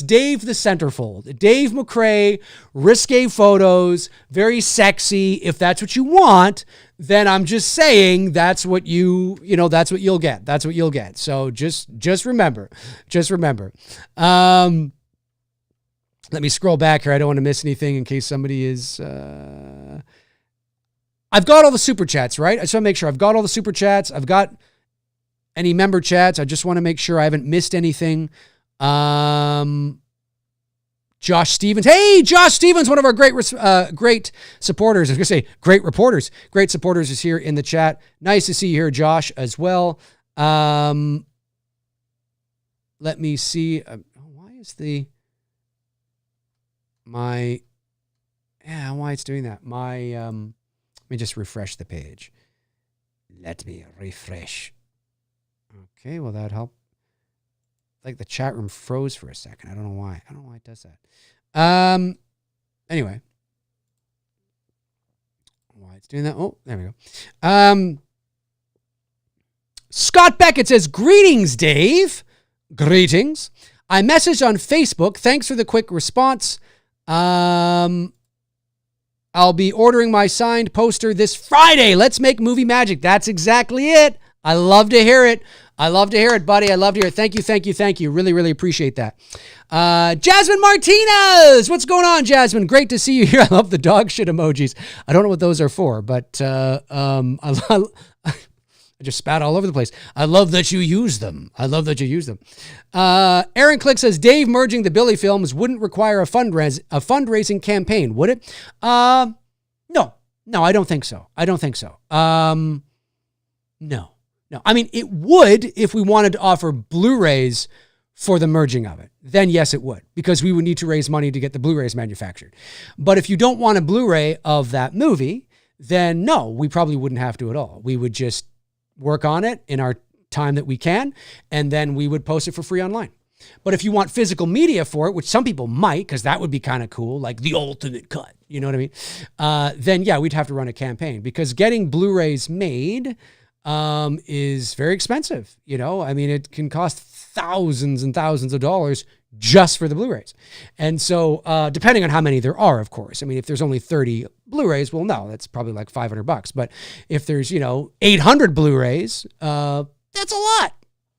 Dave the centerfold. Dave McRae, risque photos, very sexy. If that's what you want, then I'm just saying that's what you'll get. That's what you'll get. So just remember. Let me scroll back here. I don't want to miss anything in case somebody is, I've got all the super chats, right? I just want to make sure I've got all the super chats. I've got any member chats. I just want to make sure I haven't missed anything. Josh Stevens. Hey, Josh Stevens, one of our great supporters. I was going to say great reporters. Great supporters is here in the chat. Nice to see you here, Josh, as well. Let me see. Why it's doing that? Let me just refresh the page. Let me refresh. Okay, well, that helped. Like the chat room froze for a second. I don't know why. It does that. Anyway. Why it's doing that? Oh, there we go. Scott Beckett says, greetings, Dave. Greetings. I messaged on Facebook. Thanks for the quick response. I'll be ordering my signed poster this Friday. Let's make movie magic. That's exactly it. I love to hear it. Buddy. I love to hear it. Thank you. Really, really appreciate that. Jasmine Martinez. What's going on, Jasmine? Great to see you here. I love the dog shit emojis. I don't know what those are for, but I just spat all over the place. I love that you use them. Aaron Click says, Dave merging the Billy films wouldn't require a fundraising campaign, would it? No, I don't think so. No. I mean, it would if we wanted to offer Blu-rays for the merging of it. Then yes, it would, because we would need to raise money to get the Blu-rays manufactured. But if you don't want a Blu-ray of that movie, then no, we probably wouldn't have to at all. We would just work on it in our time that we can, and then we would post it for free online. But if you want physical media for it, which some people might, because that would be kind of cool, like the ultimate cut, you know what I mean? Then yeah, we'd have to run a campaign, because getting Blu-rays made is very expensive. I mean, it can cost thousands and thousands of dollars just for the Blu-rays. And so, depending on how many there are, of course. I mean, if there's only 30 Blu-rays, well, no, that's probably like $500. But if there's, 800 Blu-rays, that's a lot.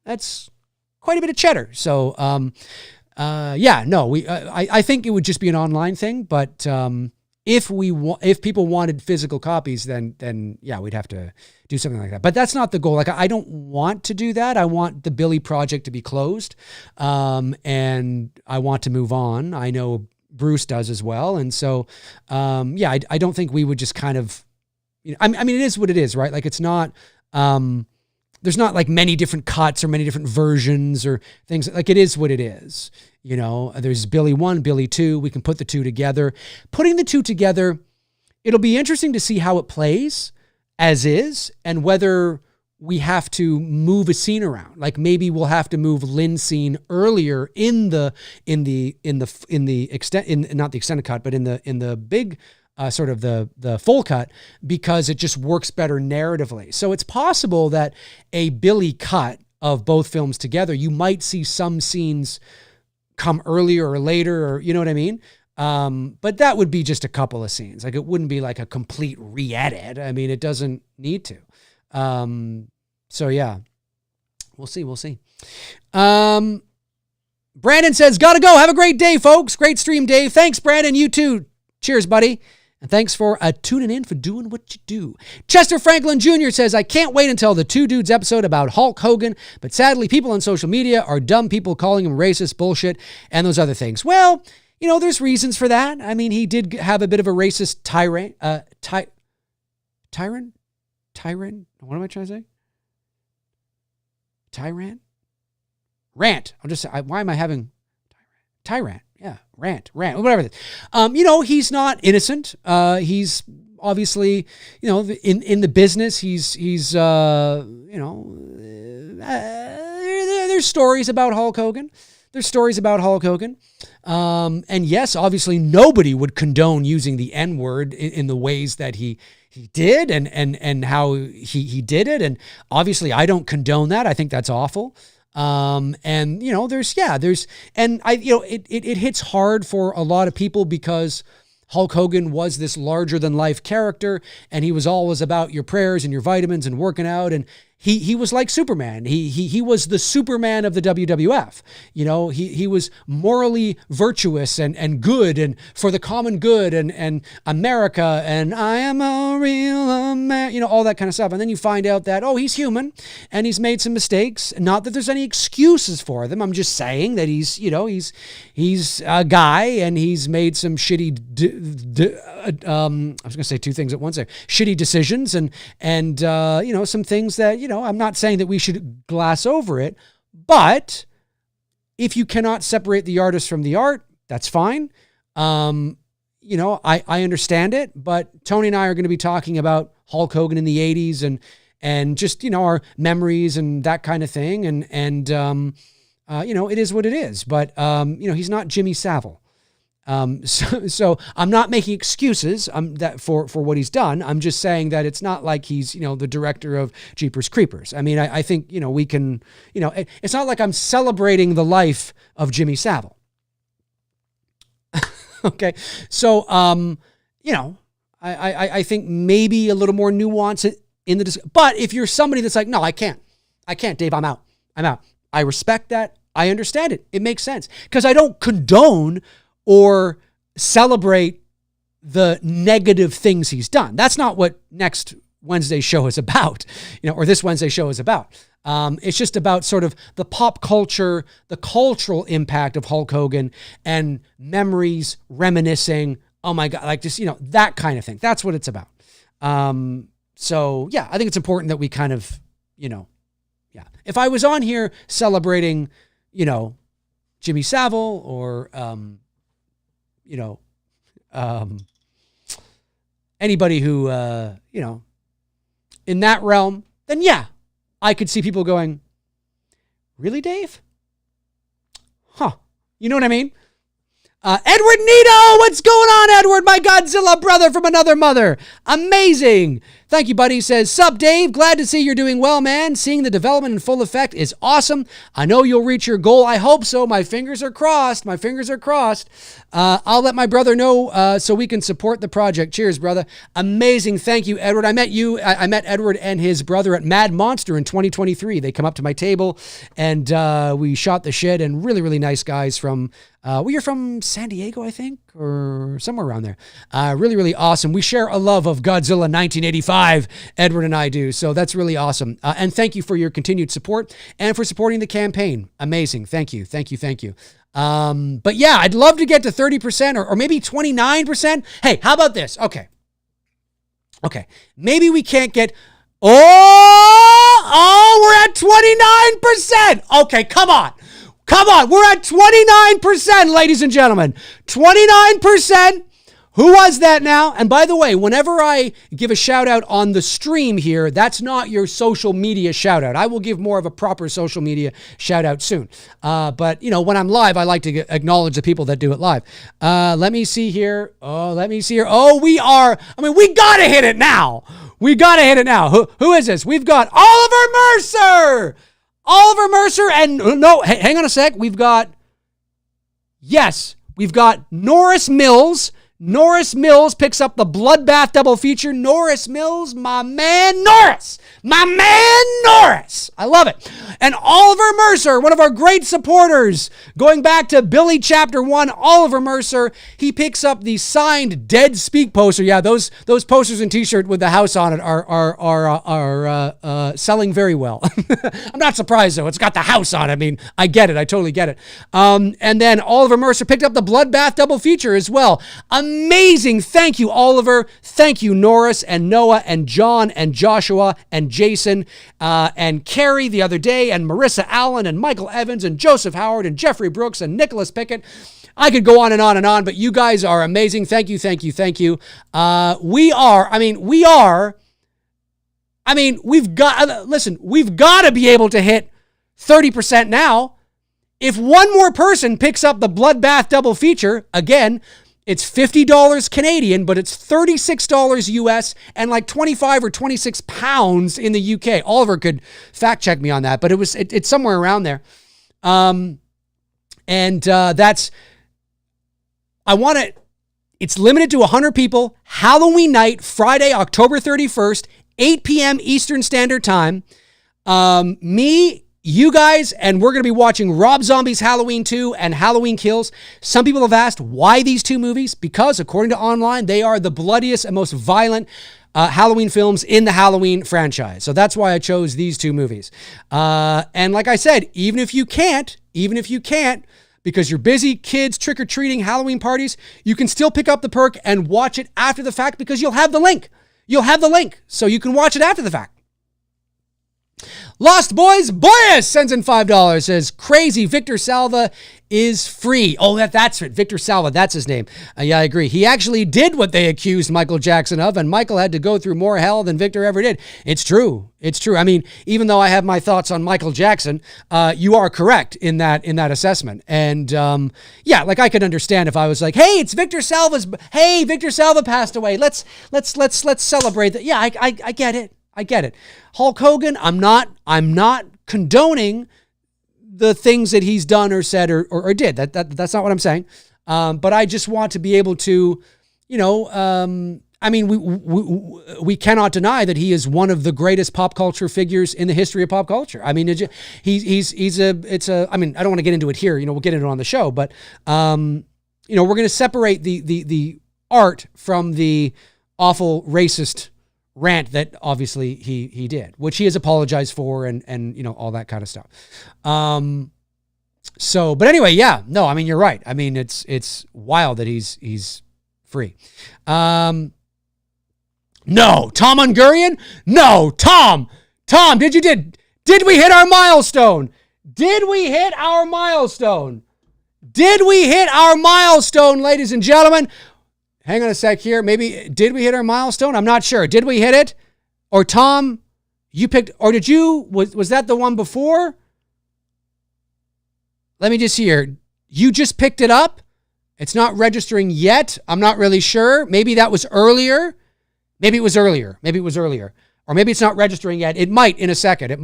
That's quite a bit of cheddar. So, Yeah, no, I think it would just be an online thing, but if people wanted physical copies, then yeah, we'd have to do something like that. But that's not the goal. Like, I don't want to do that. I want the Billy project to be closed, and I want to move on. I know Bruce does as well, and so yeah, I don't think we would just kind of, I mean, it is what it is, right? Like, it's not. There's not like many different cuts or many different versions or things. Like, it is what it is. There's Billy 1, Billy 2. We can put the two together. Putting the two together, it'll be interesting to see how it plays as is, and whether we have to move a scene around. Like, maybe we'll have to move Lynn's scene earlier in the not the extended cut, but in the big sort of the full cut, because it just works better narratively. So it's possible that a Billy cut of both films together, you might see some scenes come earlier or later, or you know what I mean? But that would be just a couple of scenes. Like, it wouldn't be like a complete re-edit. I mean, it doesn't need to. So yeah, we'll see. Brandon says, gotta go. Have a great day, folks. Great stream, Dave. Thanks, Brandon. You too. Cheers, buddy. And thanks for tuning in, for doing what you do. Chester Franklin Jr. says, I can't wait until the Two Dudes episode about Hulk Hogan, but sadly, people on social media are dumb people calling him racist, bullshit, and those other things. Well, there's reasons for that. I mean, he did have a bit of a racist tyrant. What am I trying to say? Rant. Why am I having tyrant? Yeah, rant, whatever it is. He's not innocent. He's obviously, in the business, he's there's stories about Hulk Hogan. And yes, obviously nobody would condone using the N-word in the ways that he did and how he did it. And obviously I don't condone that. I think that's awful. It hits hard for a lot of people, because Hulk Hogan was this larger than life character, and he was always about your prayers and your vitamins and working out. And he was like Superman. He was the Superman of the WWF. He was morally virtuous and good, and for the common good, and America, and I am a real man, all that kind of stuff. And then you find out that, he's human and he's made some mistakes. Not that there's any excuses for them. I'm just saying that he's a guy, and he's made some shitty, I was going to say two things at once there, shitty decisions, and some things that, I'm not saying that we should glass over it, but if you cannot separate the artist from the art, that's fine. I understand it, but Tony and I are going to be talking about Hulk Hogan in the 80s and just, our memories and that kind of thing. And it is what it is, but, he's not Jimmy Savile. So I'm not making excuses for what he's done. I'm just saying that it's not like he's, the director of Jeepers Creepers. I mean, I think, we can, it's not like I'm celebrating the life of Jimmy Savile. Okay. So, I think maybe a little more nuance in the, but if you're somebody that's like, no, I can't, Dave, I'm out. I respect that. I understand it. It makes sense, because I don't condone or celebrate the negative things he's done. That's not what next Wednesday's show is about, or this Wednesday's show is about. It's just about sort of the pop culture, the cultural impact of Hulk Hogan, and memories, reminiscing. Oh my God, like just, that kind of thing. That's what it's about. So yeah, I think it's important that we kind of, yeah. If I was on here celebrating, Jimmy Savile or, anybody who, in that realm, then yeah, I could see people going, really, Dave? Huh. You know what I mean? Edward Nito, what's going on, Edward? My Godzilla brother from another mother. Amazing. Thank you, buddy. He says, sup, Dave? Glad to see you're doing well, man. Seeing the development in full effect is awesome. I know you'll reach your goal. I hope so. My fingers are crossed. My fingers are crossed. I'll let my brother know so we can support the project. Cheers, brother. Amazing. Thank you, Edward. I met Edward and his brother at Mad Monster in 2023. They come up to my table and we shot the shit, and really, really nice guys from you're from San Diego, I think, or somewhere around there. Really, really awesome. We share a love of Godzilla 1985, Edward and I do. So that's really awesome. And thank you for your continued support and for supporting the campaign. Amazing. Thank you. Thank you. Thank you. But yeah, I'd love to get to 30% or maybe 29%. Hey, how about this? Okay. Maybe we can't get, we're at 29%. Okay, come on. We're at 29%, ladies and gentlemen. 29%. Who was that now? And by the way, whenever I give a shout out on the stream here, that's not your social media shout out. I will give more of a proper social media shout out soon. But when I'm live, I like to acknowledge the people that do it live. Let me see here. Oh, we gotta hit it now. Who is this? We've got Oliver Mercer. And no, hang on a sec. We've got Norris Mills. Norris Mills picks up the Bloodbath double feature. Norris Mills, my man Norris. I love it. And Oliver Mercer, one of our great supporters, going back to Billy Chapter 1, Oliver Mercer, he picks up the signed Dead Speak poster. Yeah, those posters and t-shirt with the house on it are selling very well. I'm not surprised though. It's got the house on it. I mean, I get it. I totally get it. And then Oliver Mercer picked up the Bloodbath double feature as well. Amazing. Thank you, Oliver. Thank you, Norris and Noah and John and Joshua and Jason and Carrie the other day and Marissa Allen and Michael Evans and Joseph Howard and Jeffrey Brooks and Nicholas Pickett. I could go on and on and on, but you guys are amazing. Thank you. We've got to be able to hit 30% now. If one more person picks up the Bloodbath double feature, again, it's $50 Canadian, but it's $36 US and like 25 or 26 pounds in the UK. Oliver could fact check me on that, but it's somewhere around there. It's limited to 100 people. Halloween night, Friday, October 31st, 8 p.m. Eastern Standard Time. You guys, and we're going to be watching Rob Zombie's Halloween 2 and Halloween Kills. Some people have asked why these two movies, because according to online, they are the bloodiest and most violent Halloween films in the Halloween franchise. So that's why I chose these two movies. And like I said, even if you can't, because you're busy, kids, trick-or-treating, Halloween parties, you can still pick up the perk and watch it after the fact because you'll have the link. So you can watch it after the fact. Lost Boys Boyus sends in $5, says crazy Victor Salva is free. Oh, that's it. Victor Salva, that's his name. Yeah, I agree. He actually did what they accused Michael Jackson of, and Michael had to go through more hell than Victor ever did. It's true. I mean, even though I have my thoughts on Michael Jackson, you are correct in that assessment. And like I could understand if I was like, hey, Victor Salva passed away. Let's celebrate that. Yeah, I get it. Hulk Hogan, I'm not condoning the things that he's done or said or did. That's not what I'm saying. But I just want to be able to, we cannot deny that he is one of the greatest pop culture figures in the history of pop culture. I mean, I don't want to get into it here. We'll get into it on the show, but we're going to separate the art from the awful racist rant that obviously he did, which he has apologized for and all that kind of stuff. But anyway, yeah, no, I mean, you're right. I mean, it's wild that he's free. No, Tom Ungurian? No, Tom, did we hit our milestone? Did we hit our milestone, ladies and gentlemen? Hang on a sec here. Maybe, did we hit our milestone? I'm not sure. Did we hit it? Or Tom, you picked, or did you, was that the one before? Let me just see here. You just picked it up? It's not registering yet. I'm not really sure. Maybe that was earlier. Maybe it was earlier. Or maybe it's not registering yet. It might in a second.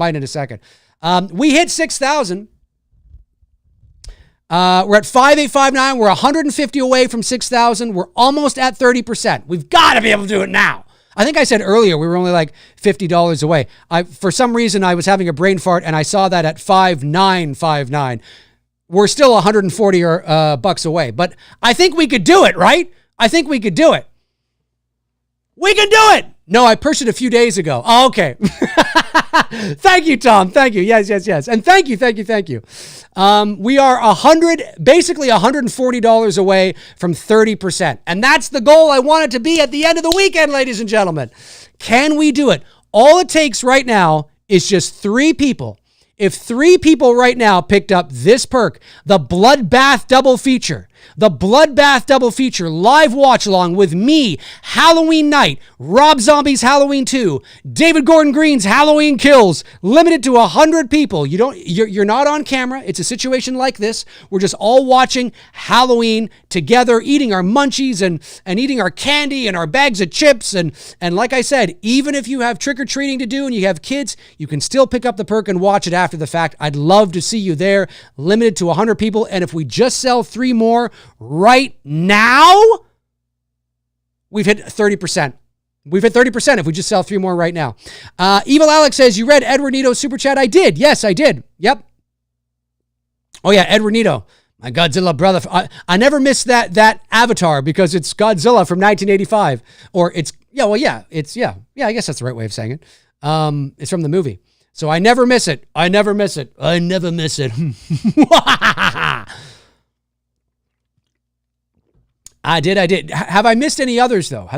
We hit 6,000. We're at 5,859. We're 150 away from 6,000. We're almost at 30%. We've got to be able to do it now. I think I said earlier we were only like $50 away. For some reason, I was having a brain fart and I saw that at 5,959. We're still 140 bucks away, but I think we could do it, right? I think we could do it. We can do it. No, I pushed it a few days ago. Oh, okay. Thank you, Tom. Thank you. Yes. And thank you. We are basically $140 away from 30%. And that's the goal I want it to be at the end of the weekend, ladies and gentlemen. Can we do it? All it takes right now is just 3 people. If 3 people right now picked up this perk, the Bloodbath double feature, live watch along with me, Halloween night, Rob Zombie's Halloween 2, David Gordon Green's Halloween Kills, limited to 100 people. You're not on camera. It's a situation like this. We're just all watching Halloween together, eating our munchies and eating our candy and our bags of chips. And like I said, even if you have trick-or-treating to do and you have kids, you can still pick up the perk and watch it after the fact. I'd love to see you there, limited to 100 people. And if we just sell 3 more right now, we've hit 30%. We've hit 30% if we just sell 3 more right now. Evil Alex says, you read Edward Nito's super chat? I did. Yes, I did. Yep. Oh yeah, Edward Nito, my Godzilla brother. I never miss that avatar because it's Godzilla from 1985. Or I guess that's the right way of saying it. It's from the movie. So I never miss it. I never miss it. I did. Have I missed any others, though? I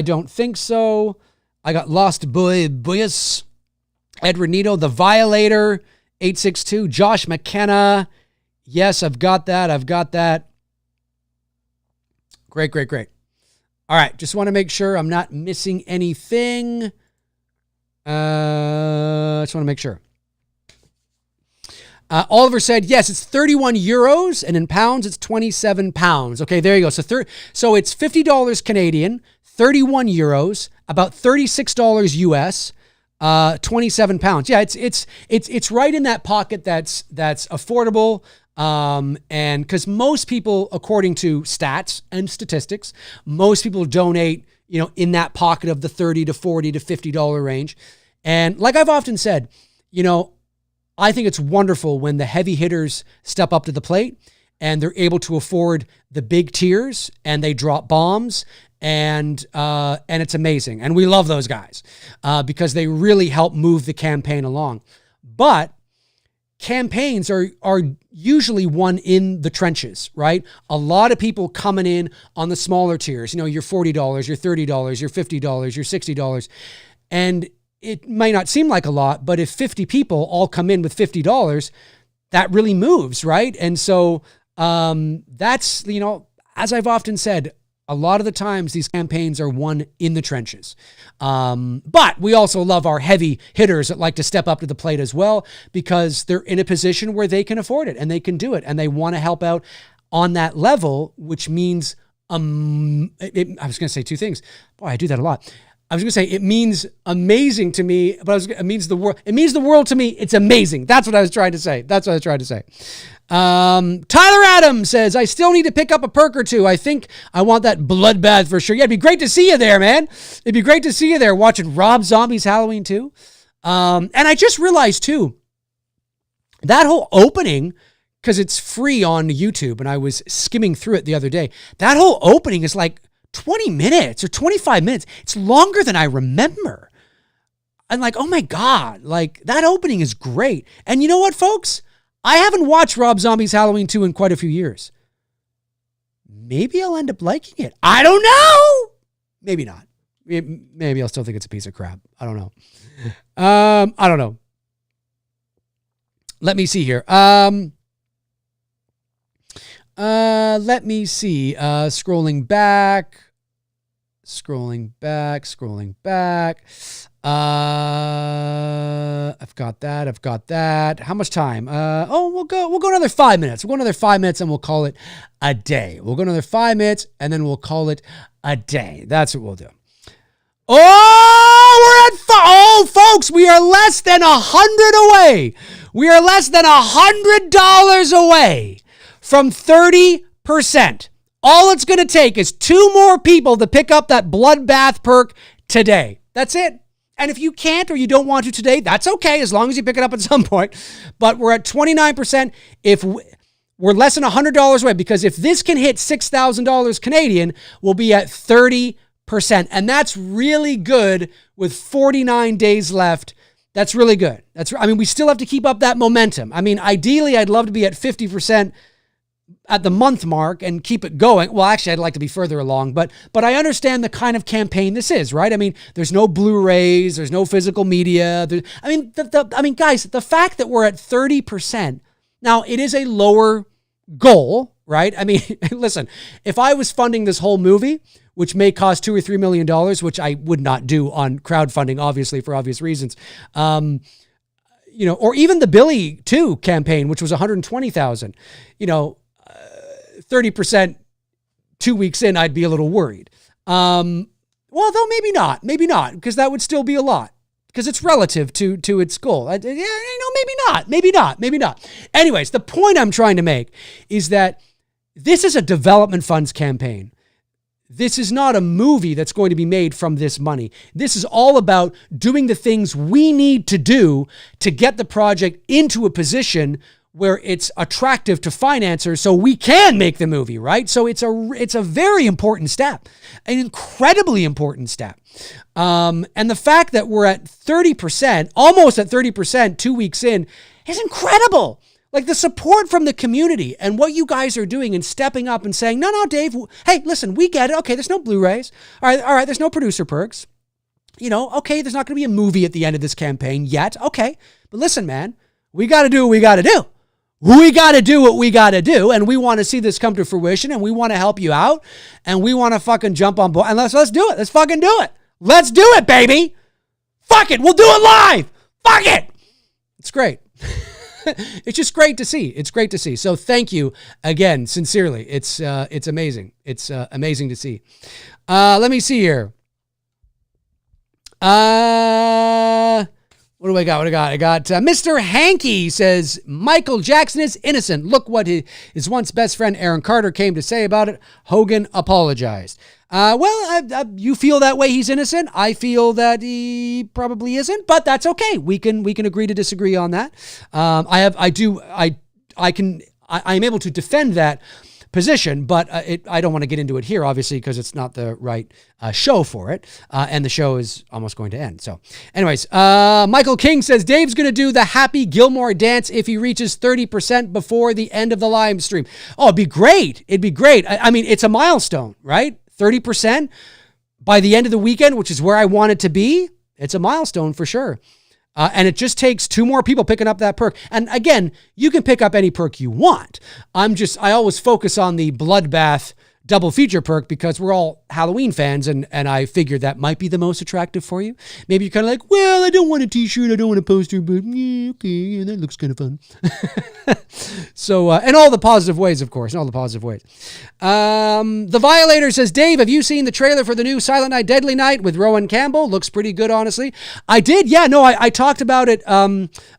don't think so. I got Lost Boyus, Edward Nito, The Violator, 862, Josh McKenna. Yes, I've got that. Great. All right, just want to make sure I'm not missing anything. Just want to make sure. Oliver said, yes, it's 31 euros, and in pounds, it's 27 pounds. Okay, there you go. So it's $50 Canadian, 31 euros, about $36 US, 27 pounds. Yeah, it's right in that pocket that's affordable. And because most people, according to stats and statistics, most people donate, in that pocket of the $30 to $40 to $50 range. And like I've often said, I think it's wonderful when the heavy hitters step up to the plate and they're able to afford the big tiers and they drop bombs and it's amazing. And we love those guys because they really help move the campaign along. But campaigns are usually won in the trenches, right? A lot of people coming in on the smaller tiers, your $40, your $30, your $50, your $60. And it may not seem like a lot, but if 50 people all come in with $50, that really moves, right? And so that's, as I've often said, a lot of the times these campaigns are won in the trenches. But we also love our heavy hitters that like to step up to the plate as well because they're in a position where they can afford it and they can do it and they want to help out on that level, which means, I was going to say 2 things. Boy, I do that a lot. I was going to say it means amazing to me, but it means the world. It means the world to me. It's amazing. That's what I was trying to say. Tyler Adams says, I still need to pick up a perk or 2. I think I want that Bloodbath for sure. Yeah, it'd be great to see you there, man. It'd be great to see you there watching Rob Zombie's Halloween 2. And I just realized too, that whole opening, because it's free on YouTube and I was skimming through it the other day, that whole opening is like 20 minutes or 25 minutes. It's longer than I remember. I'm like, oh my God, like that opening is great. And you know what, folks? I haven't watched Rob Zombie's Halloween 2 in quite a few years. Maybe I'll end up liking it. I don't know. Maybe not. Maybe I'll still think it's a piece of crap. I don't know. I don't know. Let me see here. Let me see. Scrolling back. I've got that. How much time? We'll go another 5 minutes. We'll go another 5 minutes and we'll call it a day. We'll go another 5 minutes and then we'll call it a day. That's what we'll do. Oh, we're at folks, we are less than 100 away. We are less than $100 away from 30%. All it's going to take is 2 more people to pick up that bloodbath perk today. That's it. And if you can't or you don't want to today, that's okay, as long as you pick it up at some point. But we're at 29%. If we're less than $100 away, because if this can hit $6,000 Canadian, we'll be at 30%. And that's really good with 49 days left. That's really good. We still have to keep up that momentum. Ideally, I'd love to be at 50% at the month mark and keep it going. Well, actually, I'd like to be further along, but I understand the kind of campaign this is, right? There's no Blu-rays, there's no physical media. Guys, the fact that we're at 30%, now it is a lower goal, right? Listen, if I was funding this whole movie, which may cost $2 or $3 million, which I would not do on crowdfunding, obviously, for obvious reasons, or even the Billy 2 campaign, which was $120,000, 30% 2 weeks in, I'd be a little worried. Though maybe not, because that would still be a lot, because it's relative to its goal. Maybe not. Anyways, the point I'm trying to make is that this is a development funds campaign. This is not a movie that's going to be made from this money. This is all about doing the things we need to do to get the project into a position where it's attractive to financiers so we can make the movie, right? So it's a very important step, an incredibly important step. And the fact that we're at 30%, almost at 30% 2 weeks in, is incredible. Like, the support from the community and what you guys are doing and stepping up and saying, no, Dave, hey, listen, we get it. Okay, there's no Blu-rays. All right, there's no producer perks. Okay, there's not going to be a movie at the end of this campaign yet. Okay, but listen, man, we got to do what we got to do. We got to do what we got to do, and we want to see this come to fruition, and we want to help you out, and we want to fucking jump on board, and let's do it. Let's fucking do it. Let's do it, baby. Fuck it. We'll do it live. Fuck it. It's great. It's just great to see. It's great to see. So thank you again, sincerely. It's amazing. It's amazing to see. Let me see here. What do I got? I got Mr. Hanky says, Michael Jackson is innocent. Look what his once best friend Aaron Carter came to say about it. Hogan apologized. You feel that way he's innocent. I feel that he probably isn't, but that's okay. We can agree to disagree on that. I am able to defend that position, but I don't want to get into it here, obviously, because it's not the right show for it, and the show is almost going to end. So anyways, Michael King says, Dave's going to do the Happy Gilmore dance if he reaches 30% before the end of the live stream. Oh, it'd be great. It'd be great. It's a milestone, right? 30% by the end of the weekend, which is where I want it to be. It's a milestone for sure. And it just takes 2 more people picking up that perk. And again, you can pick up any perk you want. I always focus on the Bloodbath double feature perk because we're all Halloween fans, and I figured that might be the most attractive for you. Maybe you're kind of like, well, I don't want a t-shirt, I don't want a poster, but yeah, okay, yeah, that looks kind of fun. So, and all the positive ways, of course, in all the positive ways. The Violator says, Dave, have you seen the trailer for the new Silent Night, Deadly Night with Rowan Campbell? Looks pretty good, honestly. I did, yeah, no, I talked about it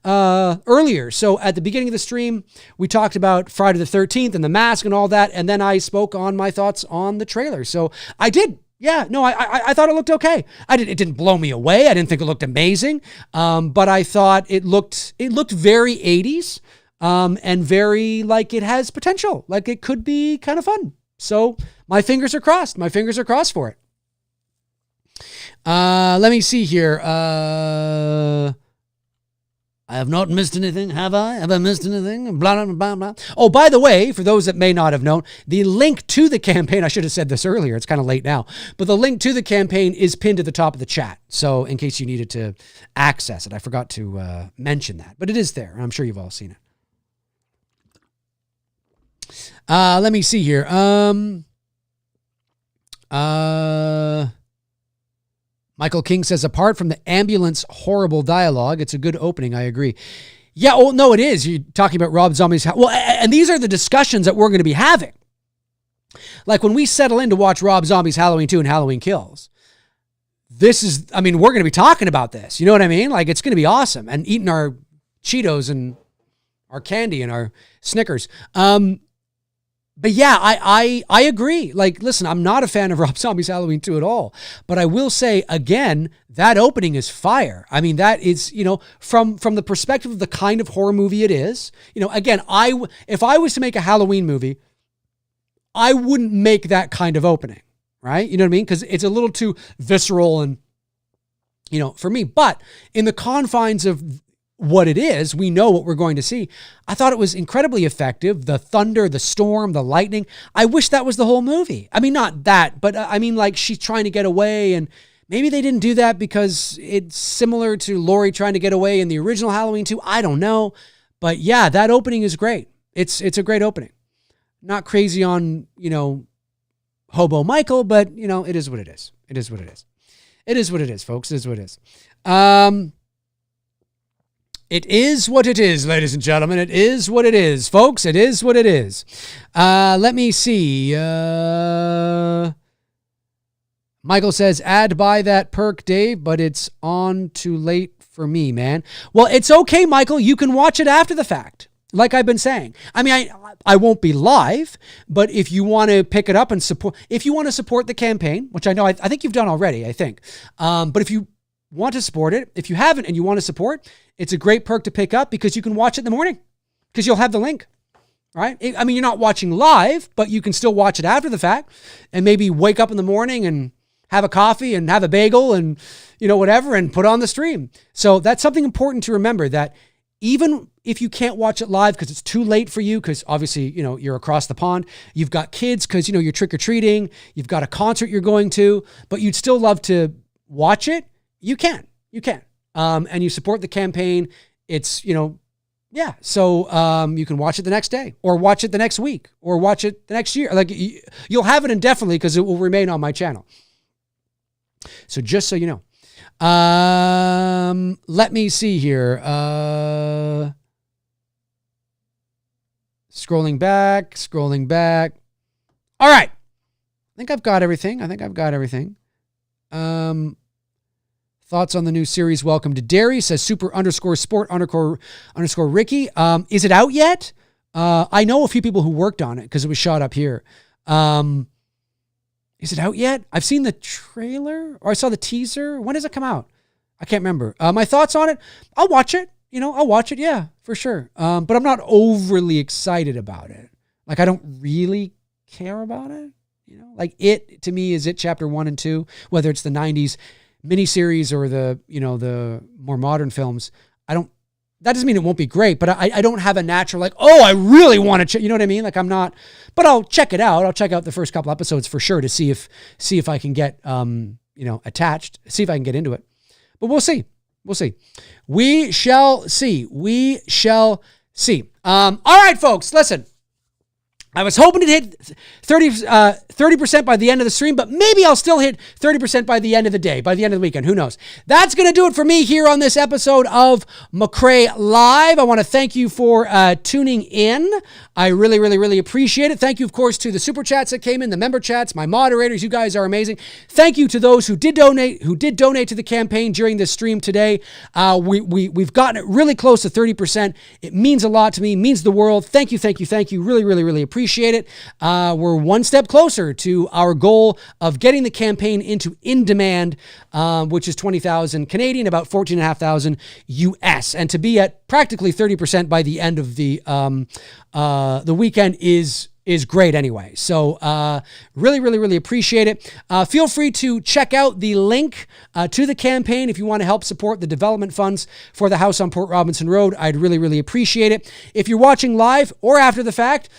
earlier. So at the beginning of the stream, we talked about Friday the 13th and the mask and all that, and then I spoke on my thoughts on the trailer. So I did. Yeah, no, I thought it looked okay. It didn't blow me away. I didn't think it looked amazing. But I thought it looked very 80s, and very like it has potential. Like it could be kind of fun. So my fingers are crossed. My fingers are crossed for it. Let me see here. I have not missed anything, have I? Have I missed anything? Blah, blah, blah, blah. Oh, by the way, for those that may not have known, the link to the campaign, I should have said this earlier, it's kind of late now, but the link to the campaign is pinned at the top of the chat. So in case you needed to access it, I forgot to mention that, but it is there. I'm sure you've all seen it. Let me see here. Michael King says, apart from the ambulance horrible dialogue, it's a good opening. I agree. Yeah, oh, no, it is. You're talking about Rob Zombie's... Well, and these are the discussions that we're going to be having. Like when we settle in to watch Rob Zombie's Halloween 2 and Halloween Kills, this is... I mean, we're going to be talking about this. You know what I mean? Like, it's going to be awesome. And eating our Cheetos and our candy and our Snickers. But yeah, I agree. Like, listen, I'm not a fan of Rob Zombie's Halloween 2 at all. But I will say, again, that opening is fire. I mean, that is, you know, from the perspective of the kind of horror movie it is. You know, again, if I was to make a Halloween movie, I wouldn't make that kind of opening, right? You know what I mean? Because it's a little too visceral and, you know, for me. But in the confines of what it is, we know what we're going to see. I thought it was incredibly effective. The thunder, the storm, the lightning. I wish that was the whole movie. I mean, not that, but I mean, like, she's trying to get away, and maybe they didn't do that because it's similar to Laurie trying to get away in the original Halloween 2. I don't know. But yeah, that opening is great. It's a great opening. Not crazy on, you know, Hobo Michael, but, you know, it is what it is. It is what it is. It is what it is, folks. It is what it is. It is what it is, ladies and gentlemen. It is what it is, folks. It is what it is. Let me see. Michael says, add by that perk, Dave, but it's on too late for me, man. Well, it's okay, Michael. You can watch it after the fact, like I've been saying. I mean, I won't be live, but if you want to pick it up and support, if you want to support the campaign, which I know I think you've done already, I think. But if you want to support it, if you haven't and you want to support, it's a great perk to pick up because you can watch it in the morning because you'll have the link, right? I mean, you're not watching live, but you can still watch it after the fact and maybe wake up in the morning and have a coffee and have a bagel and, you know, whatever, and put on the stream. So that's something important to remember, that even if you can't watch it live because it's too late for you, because obviously, you know, you're across the pond, you've got kids because, you know, you're trick-or-treating, you've got a concert you're going to, but you'd still love to watch it, you can. And you support the campaign. It's, you know, yeah. So you can watch it the next day or watch it the next week or watch it the next year. Like, you'll have it indefinitely because it will remain on my channel. So just so you know. Let me see here. Scrolling back. All right. I think I've got everything. Thoughts on the new series? Welcome to Derry, says super_sport_Ricky. Is it out yet? I know a few people who worked on it because it was shot up here. Is it out yet? I've seen the trailer, or I saw the teaser. When does it come out? I can't remember. My thoughts on it? I'll watch it. You know, I'll watch it. Yeah, for sure. But I'm not overly excited about it. Like, I don't really care about it. You know, like, it to me is it chapter 1 and 2, whether it's the 90s miniseries or the, you know, the more modern films. That doesn't mean it won't be great, but I don't have a natural, like, oh, I really want to check, you know what I mean? Like, I'm not, but I'll check it out. I'll check out the first couple episodes for sure to see if I can get, you know, attached, see if I can get into it, but we'll see. We shall see. All right, folks, listen. I was hoping to hit 30% by the end of the stream, but maybe I'll still hit 30% by the end of the day, by the end of the weekend. Who knows? That's going to do it for me here on this episode of McRae Live. I want to thank you for tuning in. I really, really, really appreciate it. Thank you, of course, to the super chats that came in, the member chats, my moderators. You guys are amazing. Thank you to those who did donate to the campaign during this stream today. We've gotten it really close to 30%. It means a lot to me, means the world. Thank you. Really, really, really appreciate it. We're one step closer to our goal of getting the campaign into in demand, which is 20,000 Canadian, about 14,500 US, and to be at practically 30% by the end of the weekend is great anyway. So really, really, really appreciate it. Feel free to check out the link to the campaign if you want to help support the development funds for the house on Port Robinson Road. I'd really, really appreciate it. If you're watching live or after the fact,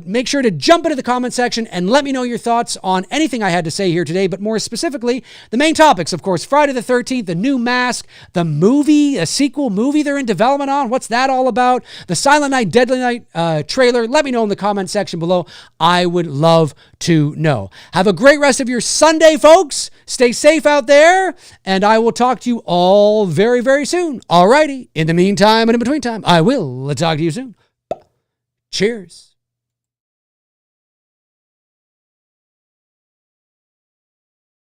make sure to jump into the comment section and let me know your thoughts on anything I had to say here today, but more specifically, the main topics, of course, Friday the 13th, the new Mask, the movie, a sequel movie they're in development on. What's that all about? The Silent Night, Deadly Night trailer. Let me know in the comment section below. below. I would love to know. Have a great rest of your Sunday, folks. Stay safe out there, and I will talk to you all very, very soon. All righty. In the meantime and in between time, I will talk to you soon. Cheers.